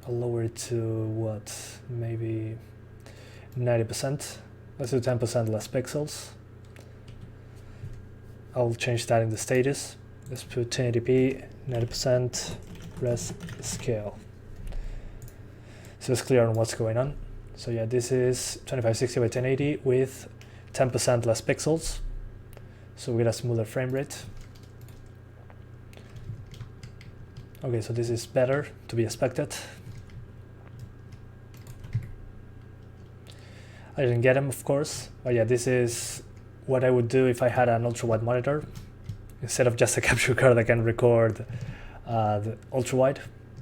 I'll lower it to what? Maybe 90%. Let's do 10% less pixels. I'll change that in the status. Let's put 1080p, 90% res scale. So it's clear on what's going on. So yeah, this is 2560 by 1080 with 10% less pixels. So we get a smoother frame rate. Okay, so this is better to be expected. I didn't get him, of course, but yeah, this is what I would do if I had an ultra-wide monitor. Instead of just a capture card, I can record the ultra-wide.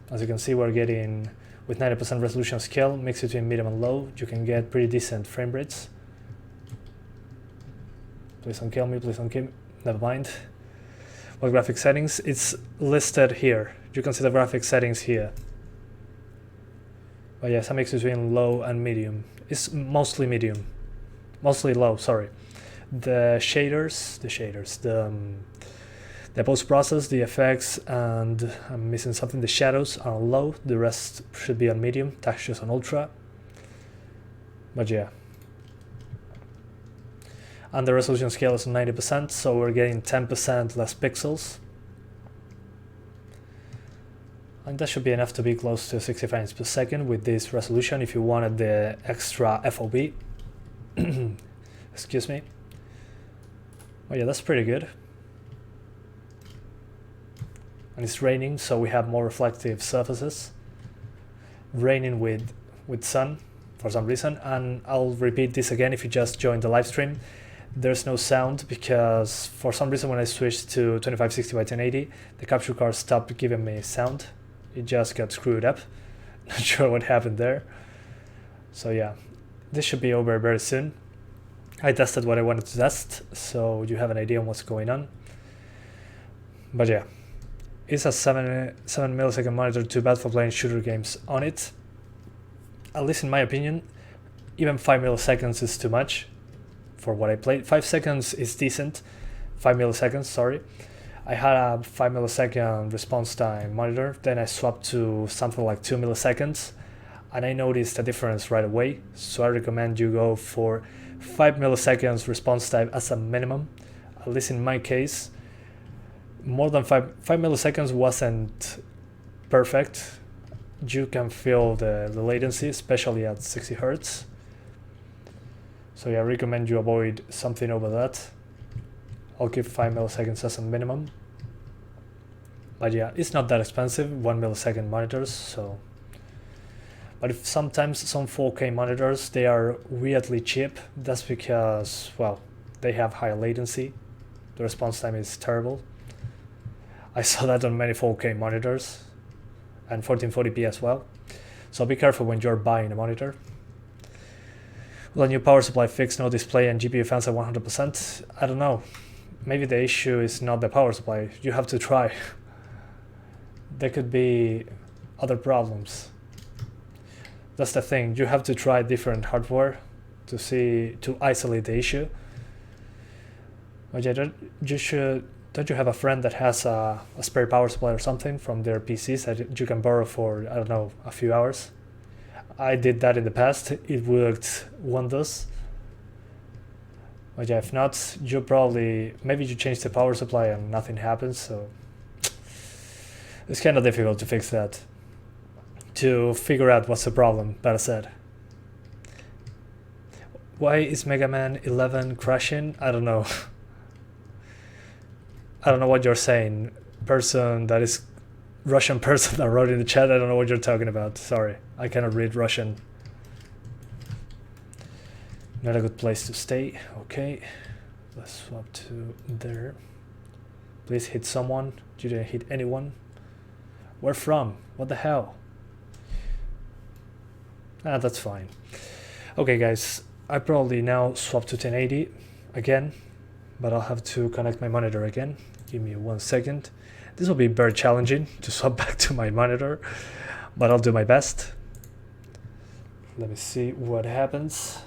As you can see, we're getting, with 90% resolution scale, mixed between medium and low, you can get pretty decent frame rates. Please don't kill me, please don't kill me. Never mind. What graphic settings? It's listed here. You can see the graphic settings here. But yes, a mix between low and medium. It's mostly medium. Mostly low, sorry. The post-process, the effects, and I'm missing something, the shadows are on low, the rest should be on medium, textures on ultra. But yeah. And the resolution scale is 90%, so we're getting 10% less pixels. And that should be enough to be close to 60 frames per second with this resolution if you wanted the extra FOV. Excuse me. Oh yeah, that's pretty good. And it's raining, so we have more reflective surfaces. Raining with sun for some reason. And I'll repeat this again if you just joined the live stream. There's no sound because for some reason when I switched to 2560 by 1080, the capture card stopped giving me sound. It just got screwed up. Not sure what happened there. So yeah, this should be over very soon. I tested what I wanted to test, so you have an idea on what's going on. But yeah, is a 7 millisecond monitor too bad for playing shooter games on it? At least in my opinion, even 5 milliseconds is too much for what I played. 5 seconds is decent. 5 milliseconds, sorry. I had a 5 millisecond response time monitor, then I swapped to something like 2 milliseconds, and I noticed a difference right away. So I recommend you go for 5 milliseconds response time as a minimum. At least in my case, more than 5 milliseconds wasn't perfect. You can feel the latency, especially at 60 Hertz. So yeah, I recommend you avoid something over that. I'll keep 5 milliseconds as a minimum. But yeah, it's not that expensive, 1 millisecond monitors, so. But if sometimes some 4K monitors, they are weirdly cheap, that's because, well, they have high latency. The response time is terrible. I saw that on many 4K monitors and 1440p as well. So be careful when you're buying a monitor. Will a new power supply fix no display and GPU fans at 100%? I don't know. Maybe the issue is not the power supply. You have to try. There could be other problems. That's the thing. You have to try different hardware to isolate the issue. But yeah, don't you have a friend that has a spare power supply or something from their PCs that you can borrow for, I don't know, a few hours? I did that in the past. It worked wonders. But yeah, if not, maybe you change the power supply and nothing happens, so it's kind of difficult to fix that. To figure out what's the problem, better said. Why is Mega Man 11 crashing? I don't know. I don't know what you're saying. Russian person that wrote in the chat, I don't know what you're talking about. Sorry, I cannot read Russian. Not a good place to stay. Okay, let's swap to there. Please hit someone. You didn't hit anyone. Where from? What the hell? Ah, that's fine. Okay, guys, I probably now swap to 1080 again, but I'll have to connect my monitor again. Give me 1 second. This will be very challenging to swap back to my monitor, but I'll do my best. Let me see what happens.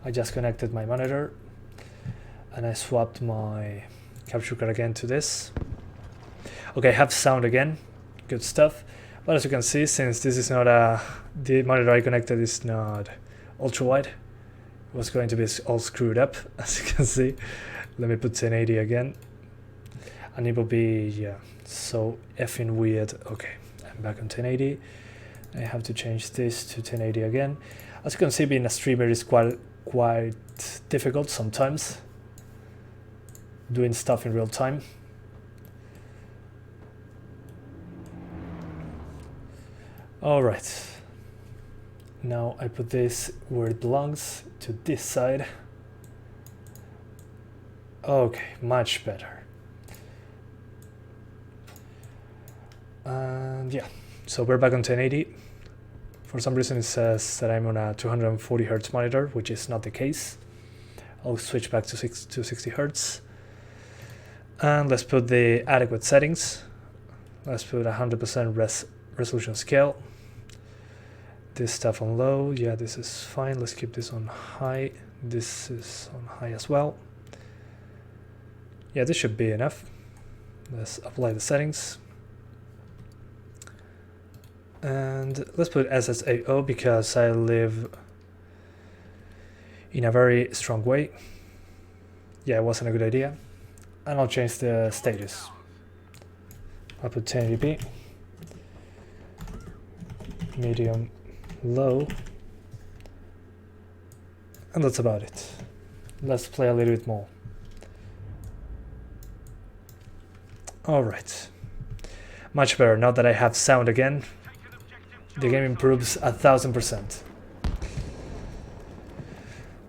I just connected my monitor and I swapped my capture card again to this. Okay, I have sound again. Good stuff. But as you can see, since this is not the monitor I connected is not UltraWide, it was going to be all screwed up, as you can see. Let me put 1080 again. And it will be, yeah, so effing weird. Okay, I'm back on 1080. I have to change this to 1080 again. As you can see, being a streamer is quite difficult sometimes. Doing stuff in real time. Alright. Now I put this where it belongs, to this side. Okay, much better. And yeah, so we're back on 1080. For some reason it says that I'm on a 240 Hz monitor, which is not the case. I'll switch back to 60 Hz. And let's put the adequate settings. Let's put 100% resolution scale. This stuff on low. Yeah, this is fine. Let's keep this on high. This is on high as well. Yeah, this should be enough. Let's apply the settings. And let's put SSAO because I live in a very strong way. Yeah, it wasn't a good idea. And I'll change the status. I'll put 1080p, medium, low, and that's about it. Let's play a little bit more. Alright, much better now that I have sound again. The game improves 1000%.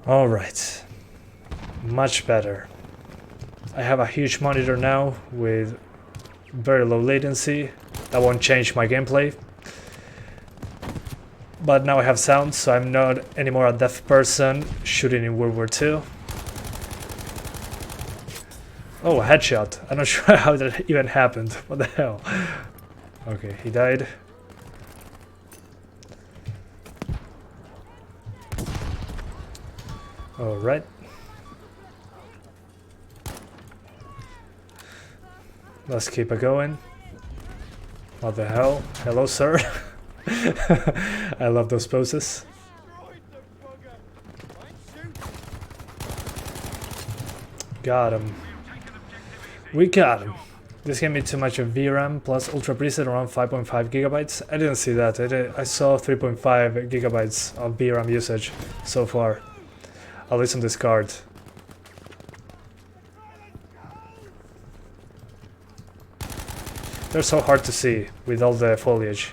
Alright, much better. I have a huge monitor now with very low latency. That won't change my gameplay. But now I have sound, so I'm not anymore a deaf person shooting in World War II. Oh, a headshot. I'm not sure how that even happened. What the hell? Okay, he died. Alright. Let's keep it going. What the hell? Hello, sir. I love those poses. Got him. We got him. This gave me too much of VRAM plus ultra preset around 5.5 gigabytes. I didn't see that. I saw 3.5 gigabytes of VRAM usage so far. At least on this card. They're so hard to see with all the foliage.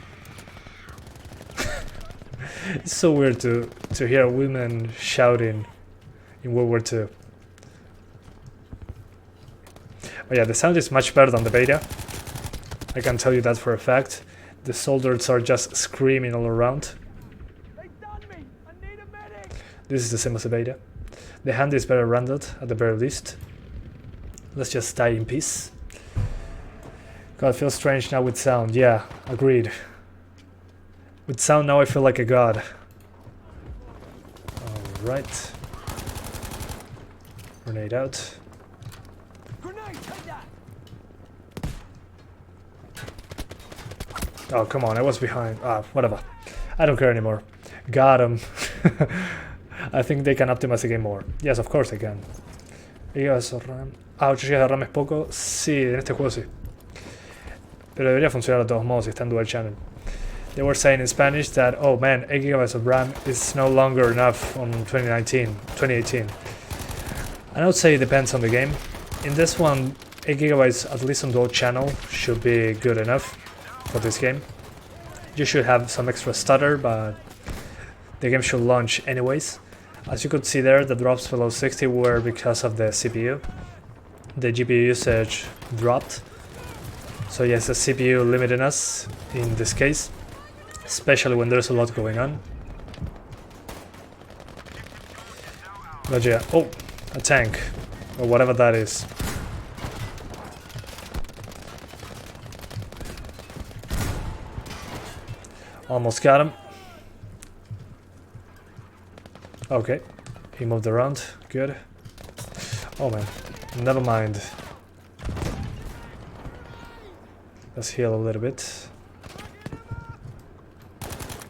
It's so weird to hear women shouting in World War II. But yeah, the sound is much better than the beta. I can tell you that for a fact. The soldiers are just screaming all around. This is the same as the beta. The hand is better rendered at the very least. Let's just die in peace. God, it feels strange now with sound. Yeah, agreed. With sound now I feel like a god. Alright. Grenade out. Oh, come on, I was behind. Ah, whatever. I don't care anymore. Got him. I think they can optimize the game more. Yes, of course they can. RAM. Ah, 8 GB de RAM es poco. Sí, en este juego sí. Pero debería funcionar de todos modos si está en dual channel. They were saying in Spanish that, oh man, 8 GB of RAM is no longer enough on 2018. I would say it depends on the game. In this one, 8 GB at least on dual channel should be good enough for this game. You should have some extra stutter, but the game should launch anyways. As you could see there, the drops below 60 were because of the CPU. The GPU usage dropped. So yes, the CPU limiting us in this case, especially when there's a lot going on. But yeah, oh, a tank, or whatever that is. Almost got him. Okay, he moved around, good. Oh man, never mind. Let's heal a little bit.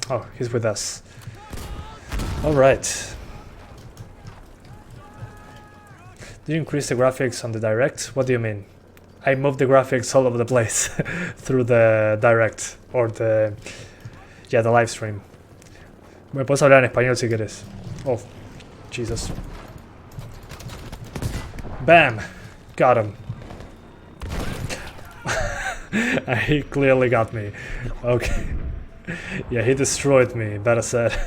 Oh, he's with us. Alright. Did you increase the graphics on the direct? What do you mean? I moved the graphics all over the place through the direct, or the... yeah, the live stream. Me puedes hablar en español si quieres. Oh, Jesus. Bam! Got him. He clearly got me. Okay. Yeah, he destroyed me, better said.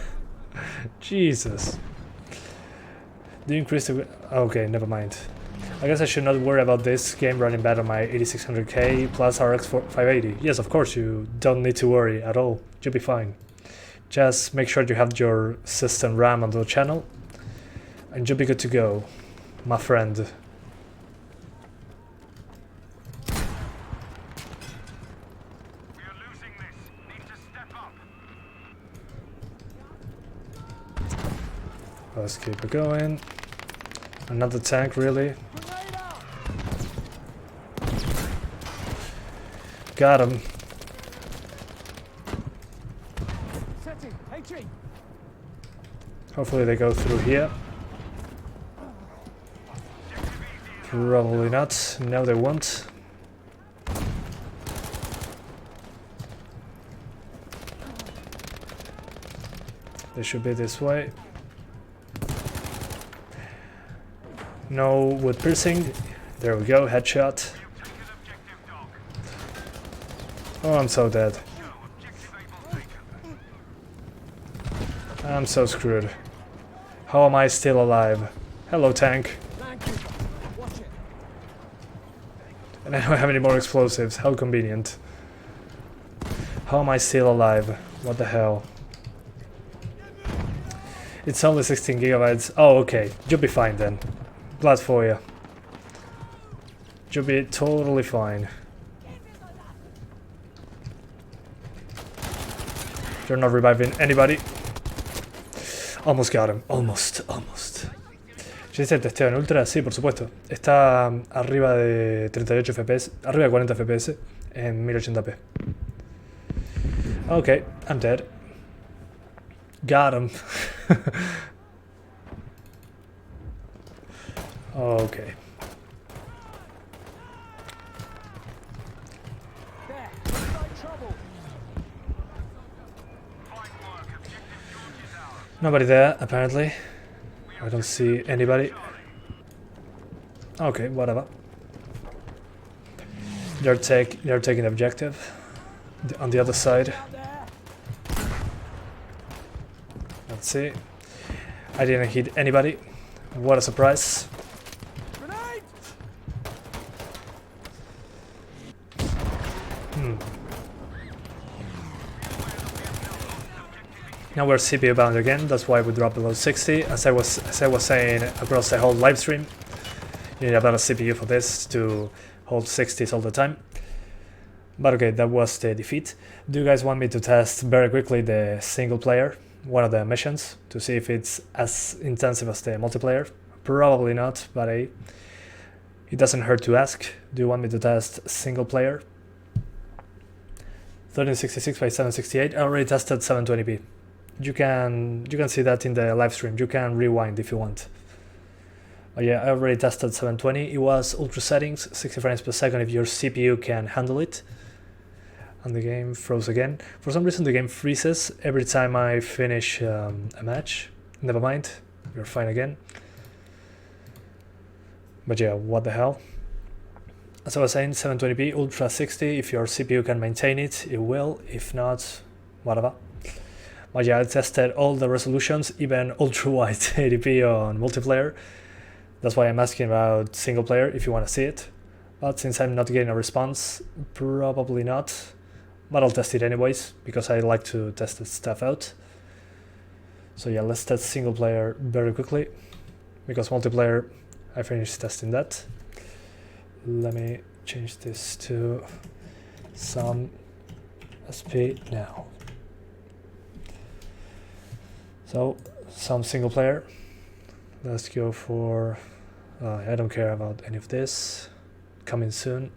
Jesus. Do you increase the... okay, never mind. I guess I should not worry about this game running better on my 8600K plus RX 580. Yes, of course, you don't need to worry at all. You'll be fine. Just make sure you have your system RAM on the channel, and you'll be good to go, my friend. Let's keep it going. Another tank, really? Got him. Hopefully they go through here. Probably not. No, they won't. They should be this way. No wood piercing. There we go, headshot. Oh, I'm so dead. I'm so screwed. How am I still alive? Hello, tank. And I don't have any more explosives. How convenient. How am I still alive? What the hell? It's only 16 gigabytes. Oh, okay. You'll be fine then. Glad for you. You'll be totally fine. You're not reviving anybody. Almost got him. Almost. ¿Ya hice el testeo en Ultra? Sí, por supuesto. Está arriba de 38 FPS, arriba de 40 FPS en 1080p. Okay, I'm dead. Got him. Okay. Nobody there, apparently. I don't see anybody. Okay, whatever. They're taking the objective on the other side. Let's see. I didn't hit anybody. What a surprise. Now we're CPU bound again, that's why we dropped below 60. As I was saying across the whole live stream, you need a better CPU for this to hold 60s all the time. But okay, that was the defeat. Do you guys want me to test very quickly the single player, one of the missions, to see if it's as intensive as the multiplayer? Probably not, but hey, it doesn't hurt to ask. Do you want me to test single player? 1366 by 768. I already tested 720p. You can see that in the live stream. You can rewind if you want. But yeah, I already tested 720. It was ultra settings, 60 frames per second if your CPU can handle it. And the game froze again. For some reason the game freezes every time I finish a match. Never mind, you're fine again. But yeah, what the hell. As I was saying, 720p, ultra 60, if your CPU can maintain it, it will. If not, whatever. But yeah, I tested all the resolutions, even ultra-wide 80p on multiplayer. That's why I'm asking about single player, if you want to see it. But since I'm not getting a response, probably not. But I'll test it anyways, because I like to test this stuff out. So yeah, let's test single player very quickly, because multiplayer, I finished testing that. Let me change this to some SP now. So, some single player. Let's go for... I don't care about any of this. Coming soon.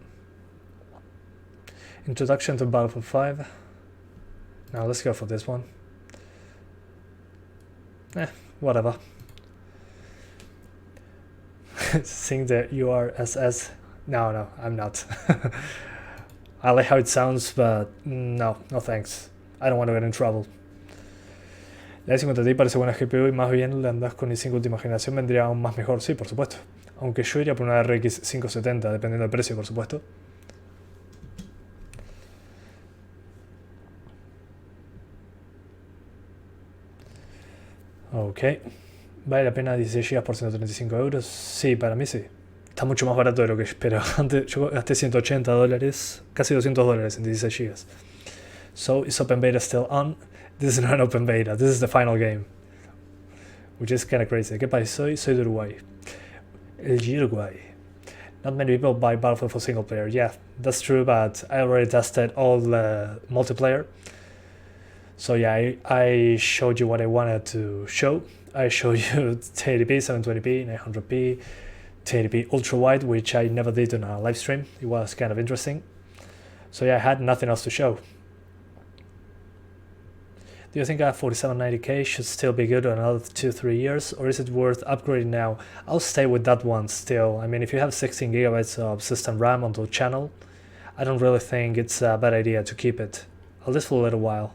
Introduction to Battlefield 5. Now let's go for this one. Whatever. Sing the URSS. No, I'm not. I like how it sounds, but no thanks. I don't want to get in trouble. La i50 Ti parece buena GPU y más bien le andas con i5 última generación vendría aún más mejor, sí, por supuesto. Aunque yo iría por una RX 570, dependiendo del precio, por supuesto. Ok. ¿Vale la pena 16 GB por 135 euros? Sí, para mí sí. Está mucho más barato de lo que espero. Antes yo gasté $180, casi $200 en 16 GB. So, is open beta still on? This is not an open beta, this is the final game. Which is kinda crazy. ¿Qué país soy? Soy de Uruguay. El Uruguay. Not many people buy Battlefield for single player. Yeah, that's true, but I already tested all the multiplayer. So yeah, I showed you what I wanted to show. I showed you 1080p, 720p, 900p, 1080p ultra-wide, which I never did on a live stream. It was kind of interesting. So yeah, I had nothing else to show. Do you think a 4790K should still be good on another 2-3 years, or is it worth upgrading now? I'll stay with that one still. I mean, if you have 16 gigabytes of system RAM on the channel, I don't really think it's a bad idea to keep it, at least for a little while.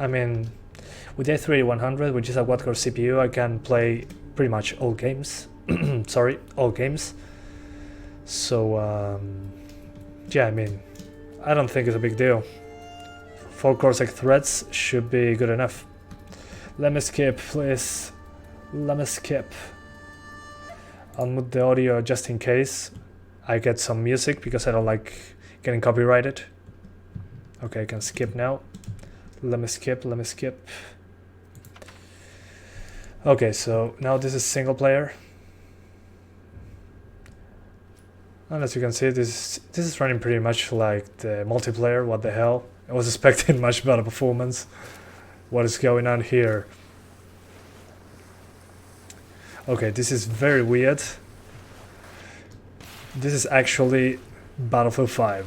I mean, with the i3-100, which is a quad-core CPU, I can play pretty much all games. Sorry, all games. So, yeah, I mean, I don't think it's a big deal. 4 Corsair threads should be good enough. Let me skip, please. Let me skip. I'll mute the audio just in case I get some music, because I don't like getting copyrighted. Okay, I can skip now. Let me skip. Okay, so now this is single player. And as you can see, this is running pretty much like the multiplayer. What the hell? I was expecting much better performance. What is going on here? Okay, this is very weird. This is actually Battlefield 5.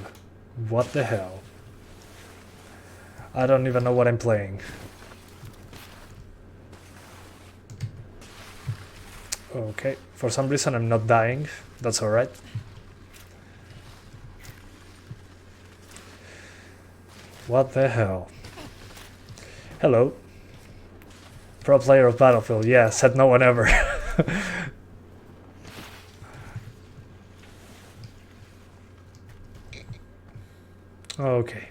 What the hell? I don't even know what I'm playing. Okay, for some reason I'm not dying. That's alright. What the hell? Hello. Pro player of Battlefield. Yeah, said no one ever. Okay.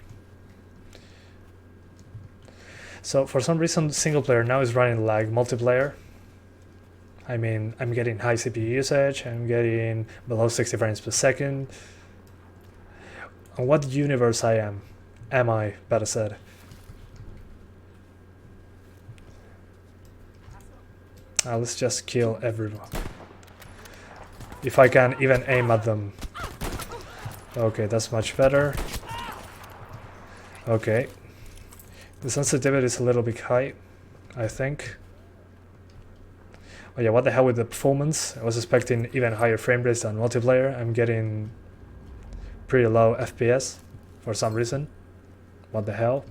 So for some reason single player now is running like multiplayer. I mean, I'm getting high CPU usage, I'm getting below 60 frames per second. On what universe am I, better said. Let's just kill everyone. If I can even aim at them. Okay, that's much better. Okay. The sensitivity is a little bit high, I think. Oh yeah, what the hell with the performance? I was expecting even higher frame rates than multiplayer. I'm getting pretty low FPS for some reason. What the hell?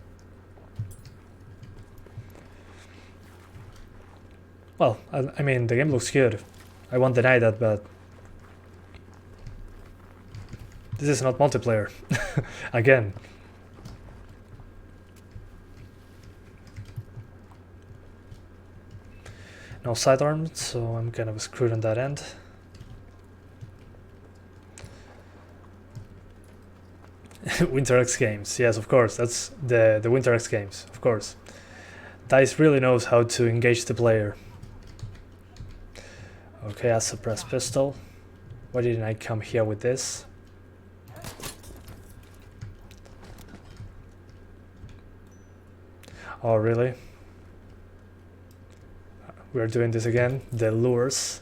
Well, I mean, the game looks good. I won't deny that, but this is not multiplayer. Again. No sidearm, so I'm kind of screwed on that end. Winter X Games, yes, of course, that's the Winter X Games, of course. DICE really knows how to engage the player. Okay, I suppress pistol. Why didn't I come here with this? Oh, really? We're doing this again. The lures.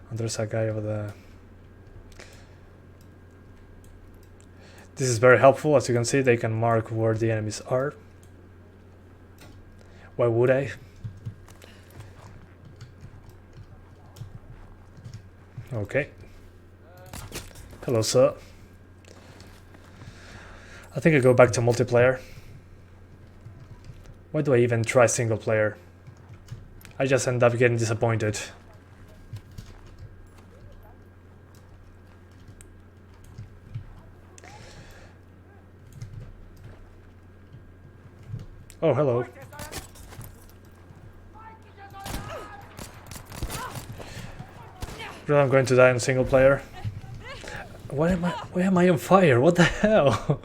And there's a guy over there. This is very helpful. As you can see, they can mark where the enemies are. Why would I? Okay. Hello, sir. I think I go back to multiplayer. Why do I even try single player? I just end up getting disappointed. Oh, hello. Really, I'm going to die in single player. Why am I on fire? What the hell?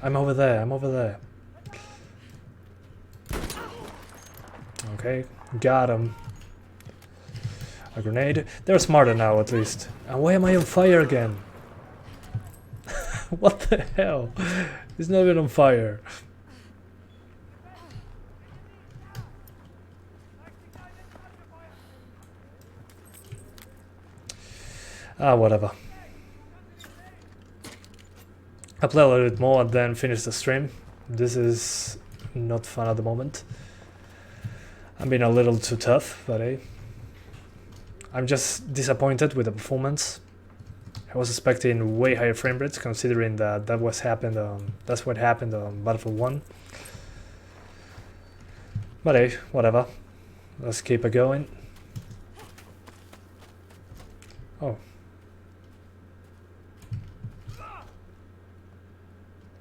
I'm over there, I'm over there. Okay, got him. A grenade. They're smarter now, at least. And why am I on fire again? What the hell? He's not even on fire. Whatever. I'll play a little bit more and then finish the stream. This is not fun at the moment. I'm being a little too tough, but hey. I'm just disappointed with the performance. I was expecting way higher frame rates, considering that that's what happened on Battlefield 1. But hey, whatever. Let's keep it going. Oh.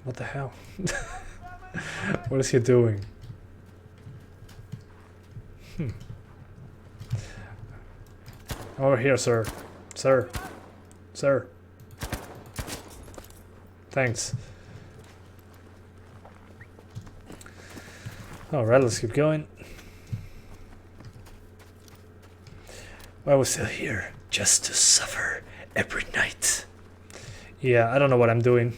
What the hell? What is he doing? Over here, sir. Sir. Sir. Thanks. Alright, let's keep going. Why was still here? Just to suffer every night. Yeah, I don't know what I'm doing.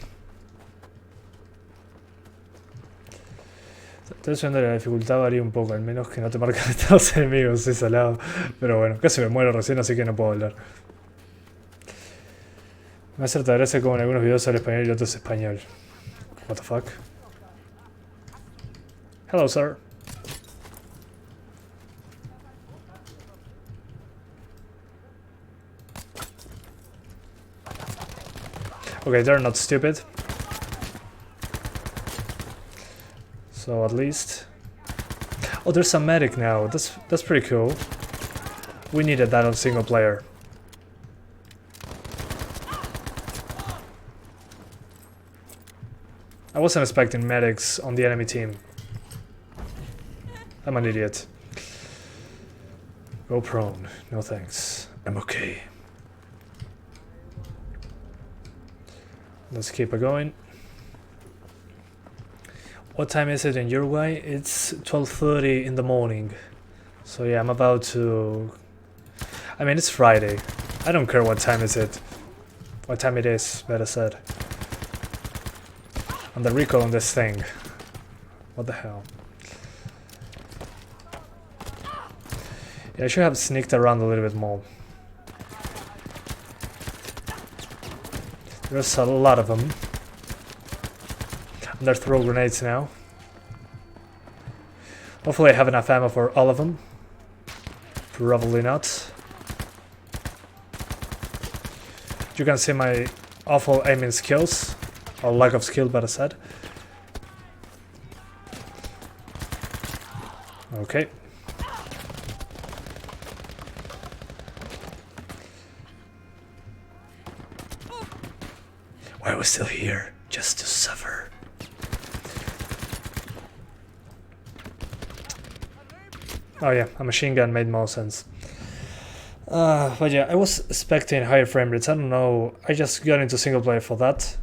Estoy subiendo la dificultad, varía un poco, al menos que no te marcan los enemigos, soy salado. Pero bueno, casi me muero recién, así que no puedo hablar. Me hace harta gracia como en algunos videos habla español y otros español. What the fuck? Hello, sir. Okay, they're not stupid. So at least... Oh, there's a medic now. That's pretty cool. We needed that on single player. I wasn't expecting medics on the enemy team. I'm an idiot. Go prone. No thanks. I'm okay. Let's keep it going. What time is it in Uruguay? It's 12:30 in the morning. So yeah, I'm about to... I mean, it's Friday. I don't care what time is it. What time it is, better said. And the recoil on this thing. What the hell? Yeah, I should have sneaked around a little bit more. There's a lot of them. And they're throw grenades now. Hopefully I have enough ammo for all of them. Probably not. You can see my awful aiming skills. Or lack of skill, better said. Okay. Why are we still here? Just to suffer. Oh yeah, a machine gun made more sense. But yeah, I was expecting higher frame rates. I don't know. I just got into single player for that.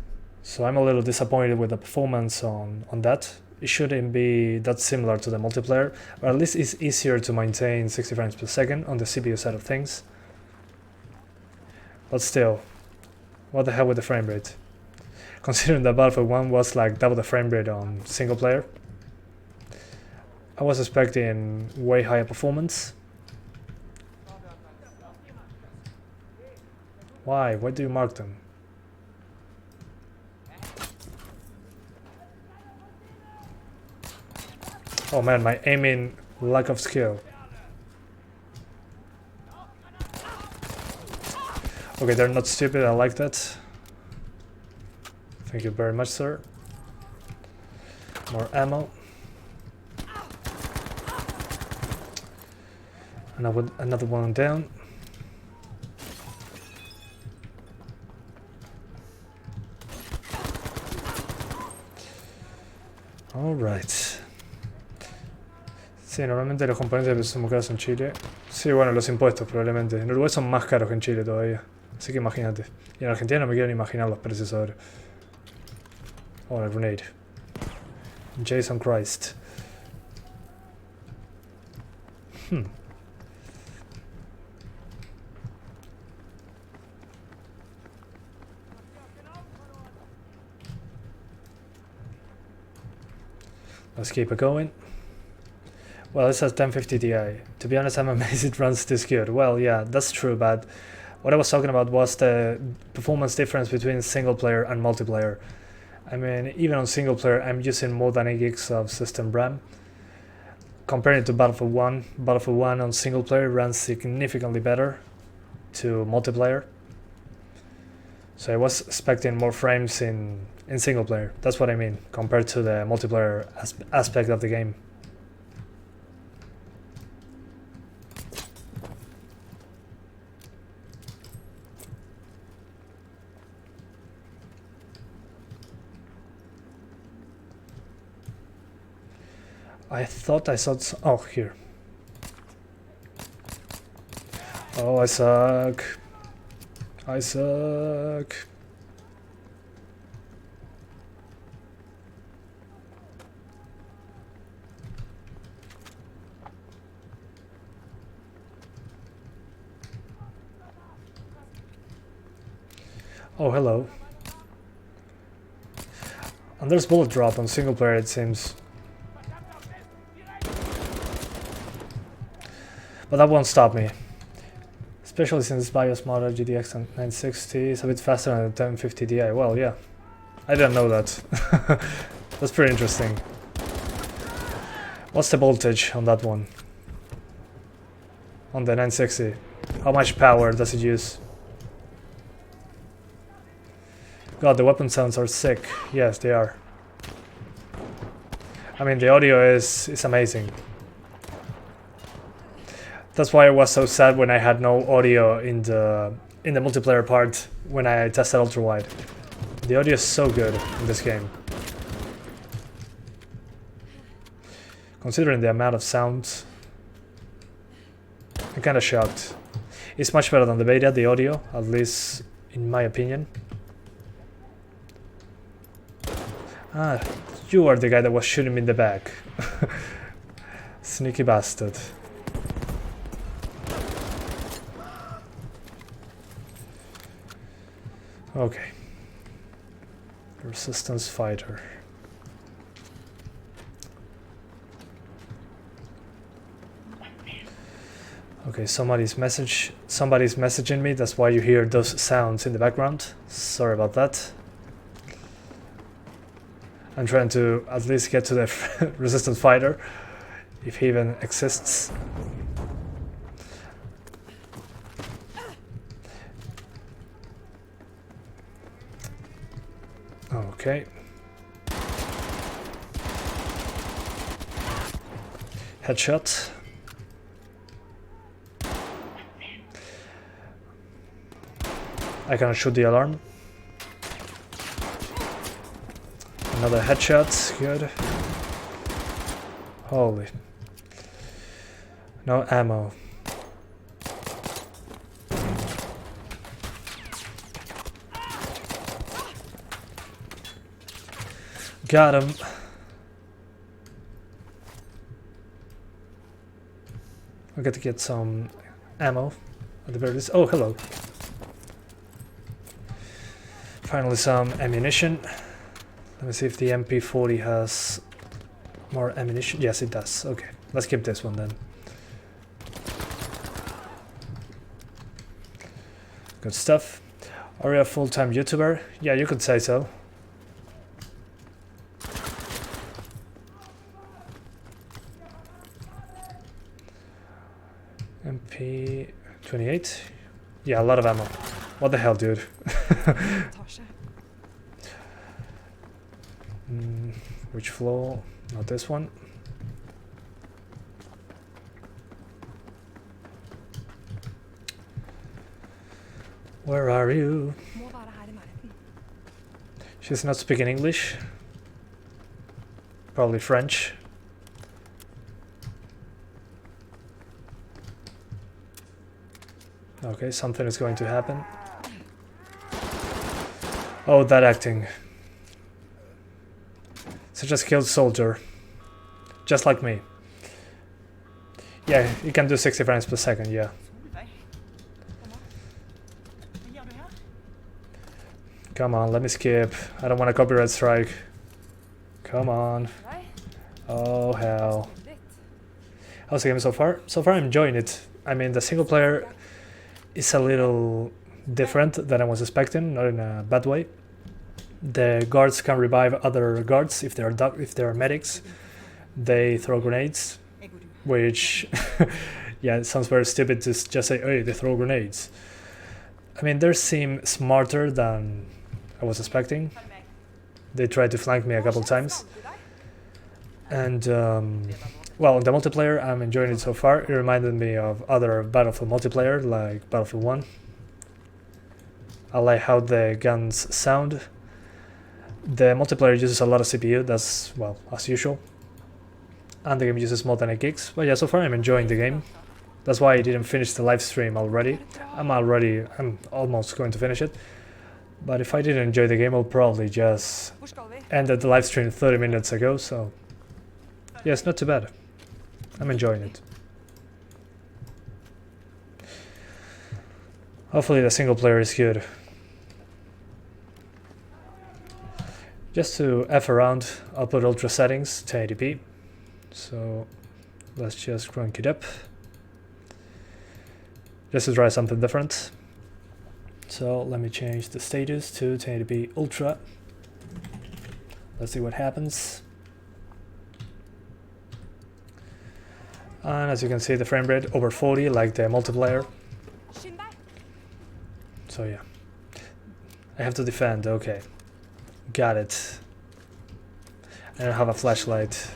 So I'm a little disappointed with the performance on that. It shouldn't be that similar to the multiplayer, but at least it's easier to maintain 60 frames per second on the CPU side of things. But still, what the hell with the frame rate? Considering that Battlefield 1 was like double the frame rate on single player, I was expecting way higher performance. Why? Why do you mark them? Oh man, my aiming, lack of skill. Okay, they're not stupid, I like that. Thank you very much, sir. More ammo. Another one down. Alright. Sí, normalmente los componentes de pesos son muy caros en Chile. Sí, bueno, los impuestos probablemente. En Uruguay son más caros que en Chile todavía. Así que imagínate. Y en Argentina no me quiero ni imaginar los precios ahora. Oh, a grenade. Jason Christ. Let's keep it going. Well, it says 1050 Ti. To be honest, I'm amazed it runs this good. Well, yeah, that's true, but what I was talking about was the performance difference between single player and multiplayer. I mean, even on single player, I'm using more than 8 gigs of system RAM. Comparing it to Battlefield 1 on single player runs significantly better to multiplayer. So I was expecting more frames in single player. That's what I mean, compared to the multiplayer aspect of the game. I thought I saw... Oh, here. Oh, I suck. I suck. Oh, hello. And there's bullet drop on single player, it seems. But that won't stop me. Especially since BIOS model GTX 960 is a bit faster than the 1050 Ti. Well, yeah. I didn't know that. That's pretty interesting. What's the voltage on that one? On the 960? How much power does it use? God, the weapon sounds are sick. Yes, they are. I mean, the audio is amazing. That's why I was so sad when I had no audio in the multiplayer part when I tested UltraWide. The audio is so good in this game. Considering the amount of sounds, I'm kinda shocked. It's much better than the beta, the audio, at least in my opinion. Ah, you are the guy that was shooting me in the back. Sneaky bastard. Okay. Resistance fighter. Okay, somebody's messaging me, that's why you hear those sounds in the background. Sorry about that. I'm trying to at least get to the resistance fighter, if he even exists. Okay. Headshot. I cannot shoot the alarm. Another headshot, good. Holy. No ammo. Got him. I got to get some ammo at the very least. Oh, hello. Finally some ammunition. Let me see if the MP40 has more ammunition. Yes, it does. Okay, let's keep this one then. Good stuff. Are you a full-time YouTuber? Yeah, you could say so. MP28? Yeah, a lot of ammo. What the hell, dude? Which floor? Not this one. Where are you? She's not speaking English. Probably French. Okay, something is going to happen. Oh, that acting. Such a skilled soldier. Just like me. Yeah, you can do 60 frames per second, yeah. Come on, let me skip. I don't want a copyright strike. Come on. Oh, hell. How's the game so far? So far I'm enjoying it. I mean, the single player is a little different than I was expecting, not in a bad way. The guards can revive other guards if they are medics. They throw grenades, which yeah, it sounds very stupid to just say, "Hey, they throw grenades." I mean, they seem smarter than I was expecting. They tried to flank me a couple times, and well, the multiplayer I'm enjoying it so far. It reminded me of other Battlefield multiplayer, like Battlefield 1. I like how the guns sound. The multiplayer uses a lot of CPU, that's, well, as usual. And the game uses more than 8 gigs. But yeah, so far I'm enjoying the game. That's why I didn't finish the live stream already. I'm almost going to finish it. But if I didn't enjoy the game, I'll probably just ended the live stream 30 minutes ago, so... yeah, it's not too bad. I'm enjoying it. Hopefully the single player is good. Just to F around, I'll put ultra settings, 1080p. So let's just crank it up. Just to try something different. So let me change the status to 1080p ultra. Let's see what happens. And as you can see, the frame rate over 40 like the multiplayer. So yeah. I have to defend, okay. Got it. I don't have a flashlight.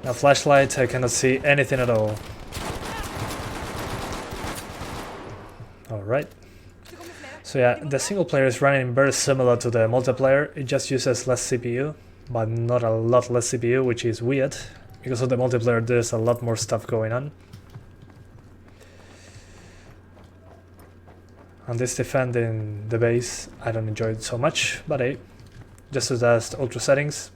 Now flashlight, I cannot see anything at all. Alright. So yeah, the single player is running very similar to the multiplayer. It just uses less CPU, but not a lot less CPU, which is weird. Because of the multiplayer, there's a lot more stuff going on. And this defending the base, I don't enjoy it so much, but hey, just to test ultra settings.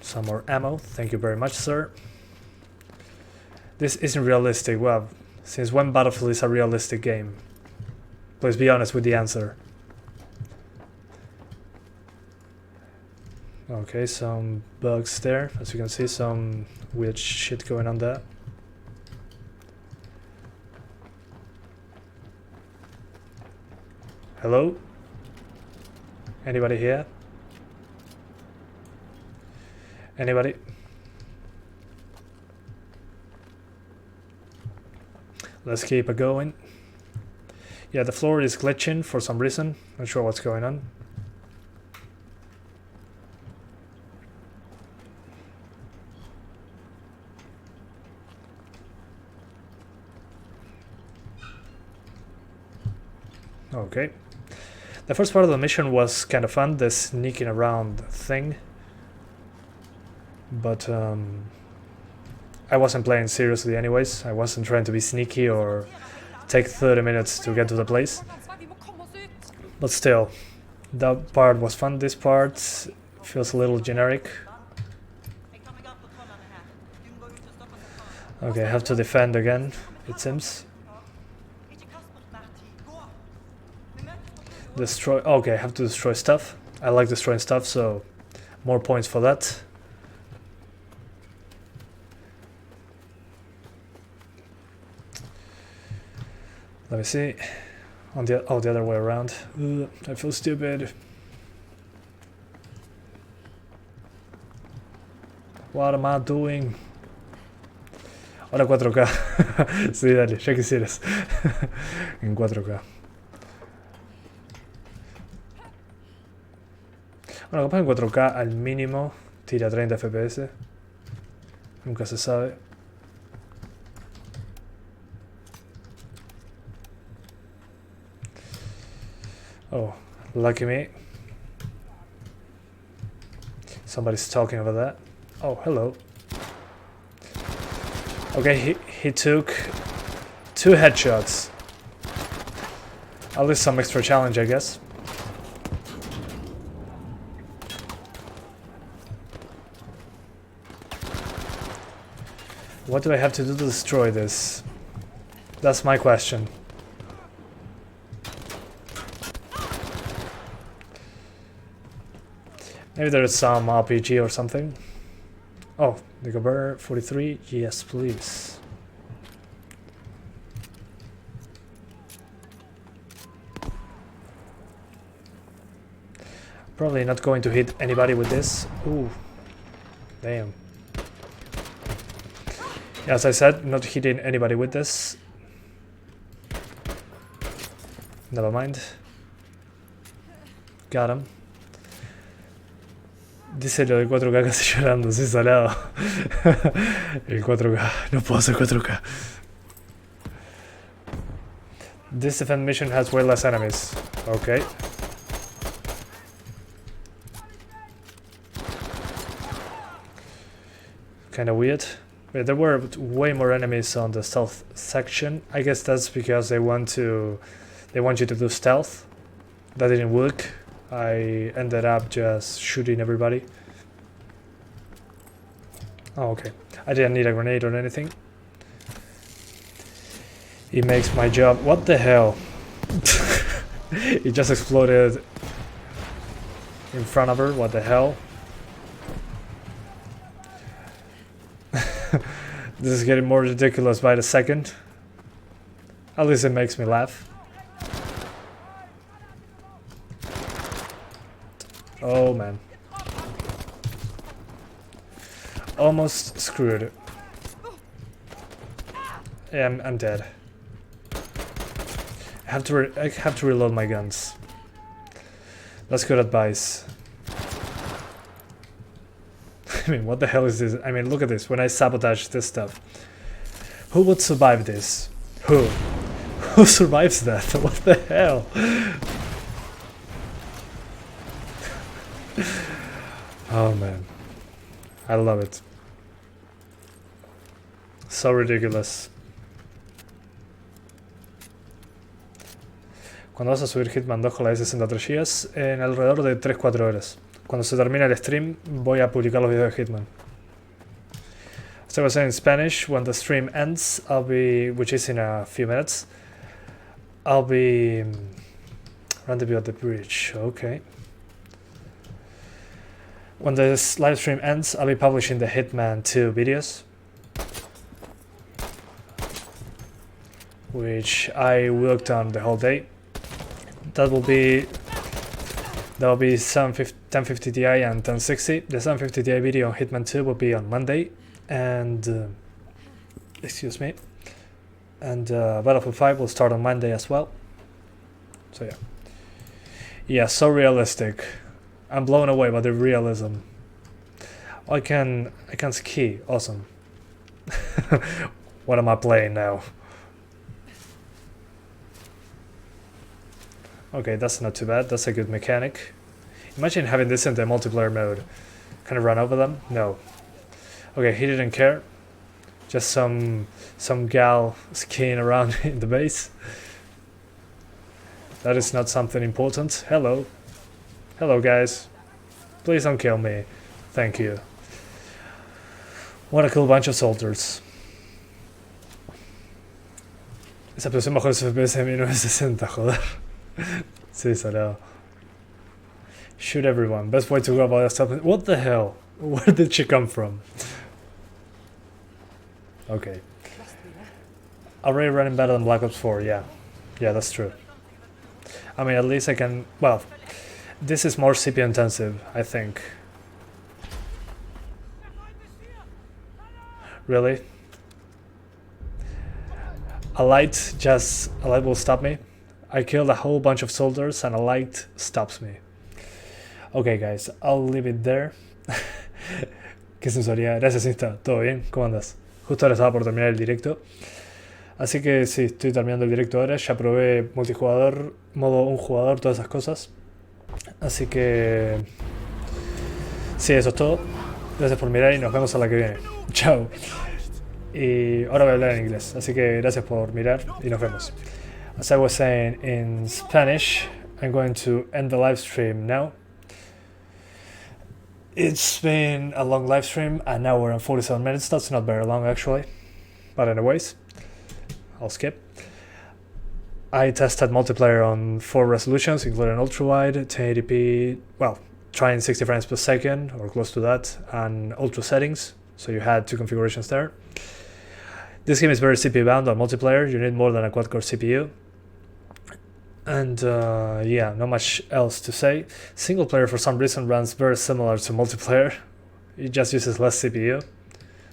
Some more ammo, thank you very much, sir. This isn't realistic. Well, since when Battlefield is a realistic game? Please be honest with the answer. Okay, some bugs there, as you can see, some weird shit going on there. Hello? Anybody here? Anybody? Let's keep it going. Yeah, the floor is glitching for some reason. Not sure what's going on. Okay. The first part of the mission was kind of fun, the sneaking around thing. But I wasn't playing seriously anyways. I wasn't trying to be sneaky or take 30 minutes to get to the place. But still, that part was fun. This part feels a little generic. Okay, I have to defend again, it seems. Destroy. Okay, I have to destroy stuff. I like destroying stuff, so more points for that. Let me see. On the the other way around. I feel stupid. What am I doing? Ahora 4K. Sí, dale, ya quisieras. En 4K. Bueno, capaz en 4K al mínimo tira 30 FPS. Nunca se sabe. Oh, lucky me. Somebody's talking over that. Oh, hello. Okay, he took 2 headshots. At least some extra challenge, I guess. What do I have to do to destroy this? That's my question. Maybe there's some RPG or something. Oh, the Corsair 43. Yes, please. Probably not going to hit anybody with this. Ooh, damn. As I said, not hitting anybody with this. Never mind. Got him. Dice lo del 4K casi llorando, sí, salado. El 4K, no puedo hacer 4K. This defense mission has way less enemies. Okay. Kinda weird. But there were way more enemies on the stealth section. I guess that's because they want you to do stealth. That didn't work. I ended up just shooting everybody. Oh, okay. I didn't need a grenade or anything. It makes my job... What the hell? It just exploded in front of her. What the hell? This is getting more ridiculous by the second. At least it makes me laugh. Oh man. Almost screwed it. Yeah, I'm dead. I have to reload my guns. That's good advice. I mean, what the hell is this? I mean, look at this. When I sabotage this stuff, who would survive this? Who? Who survives that? What the hell? Oh man, I love it. So ridiculous. Cuando vas a subir Hitman 2 con la de 63 GB? En alrededor de 3-4 horas. Cuando se termine el stream voy a publicar los videos de Hitman. So I was saying in Spanish, when the stream ends, I'll be, which is in a few minutes, I'll be rendezvous at the bridge. Okay. When this live stream ends, I'll be publishing the Hitman 2 videos, which I worked on the whole day. That will be 1050 Ti and 1060. The 750 Ti video on Hitman 2 will be on Monday, and excuse me, and Battlefield 5 will start on Monday as well. So yeah, so realistic. I'm blown away by the realism. I can ski. Awesome. What am I playing now? Okay, that's not too bad. That's a good mechanic. Imagine having this in the multiplayer mode. Can I run over them? No. Okay, he didn't care. Just some gal skiing around in the base. That is not something important. Hello. Hello guys. Please don't kill me. Thank you. What a cool bunch of soldiers. Esa explosión bajó los FPS en 1960, joder. Sí, salado. Shoot everyone. Best way to go about stuff. What the hell? Where did she come from? Okay. Already running better than Black Ops 4, yeah. Yeah, that's true. I mean, at least I can... Well, this is more CPU intensive, I think. Really? A light will stop me. I killed a whole bunch of soldiers and a light stops me. Okay guys, I'll leave it there. Qué sensualidad. Gracias Insta, ¿todo bien? ¿Cómo andas? Justo ahora estaba por terminar el directo. Así que sí, estoy terminando el directo ahora. Ya probé multijugador, modo un jugador, todas esas cosas. Así que... sí, eso es todo. Gracias por mirar y nos vemos a la que viene. Chao. Y ahora voy a hablar en inglés. Así que gracias por mirar y nos vemos. As I was saying in Spanish, I'm going to end the live stream now. It's been a long live stream, an hour and 47 minutes. That's not very long actually. But anyways, I'll skip. I tested multiplayer on 4 resolutions, including UltraWide, 1080p, well, trying 60 frames per second or close to that, and ultra settings. So you had 2 configurations there. This game is very CPU bound on multiplayer. You need more than a quad-core CPU. And yeah, not much else to say. Single player for some reason runs very similar to multiplayer. It just uses less CPU.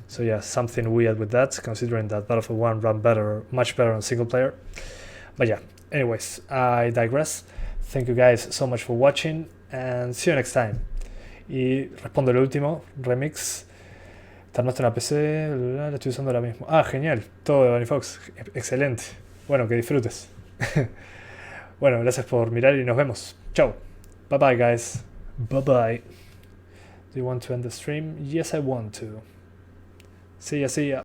So yeah, something weird with that, considering that Battlefield 1 ran better, much better on single player. But yeah, anyways, I digress. Thank you guys so much for watching and see you next time. Y respondo el último, remix. ¿Te armaste una PC? La estoy usando ahora mismo. Ah, genial. Todo de Bunny Fox. Excelente. Bueno, que disfrutes. Bueno, gracias por mirar y nos vemos. Chao. Bye bye, guys. Bye bye. Do you want to end the stream? Yes, I want to. See ya, see ya.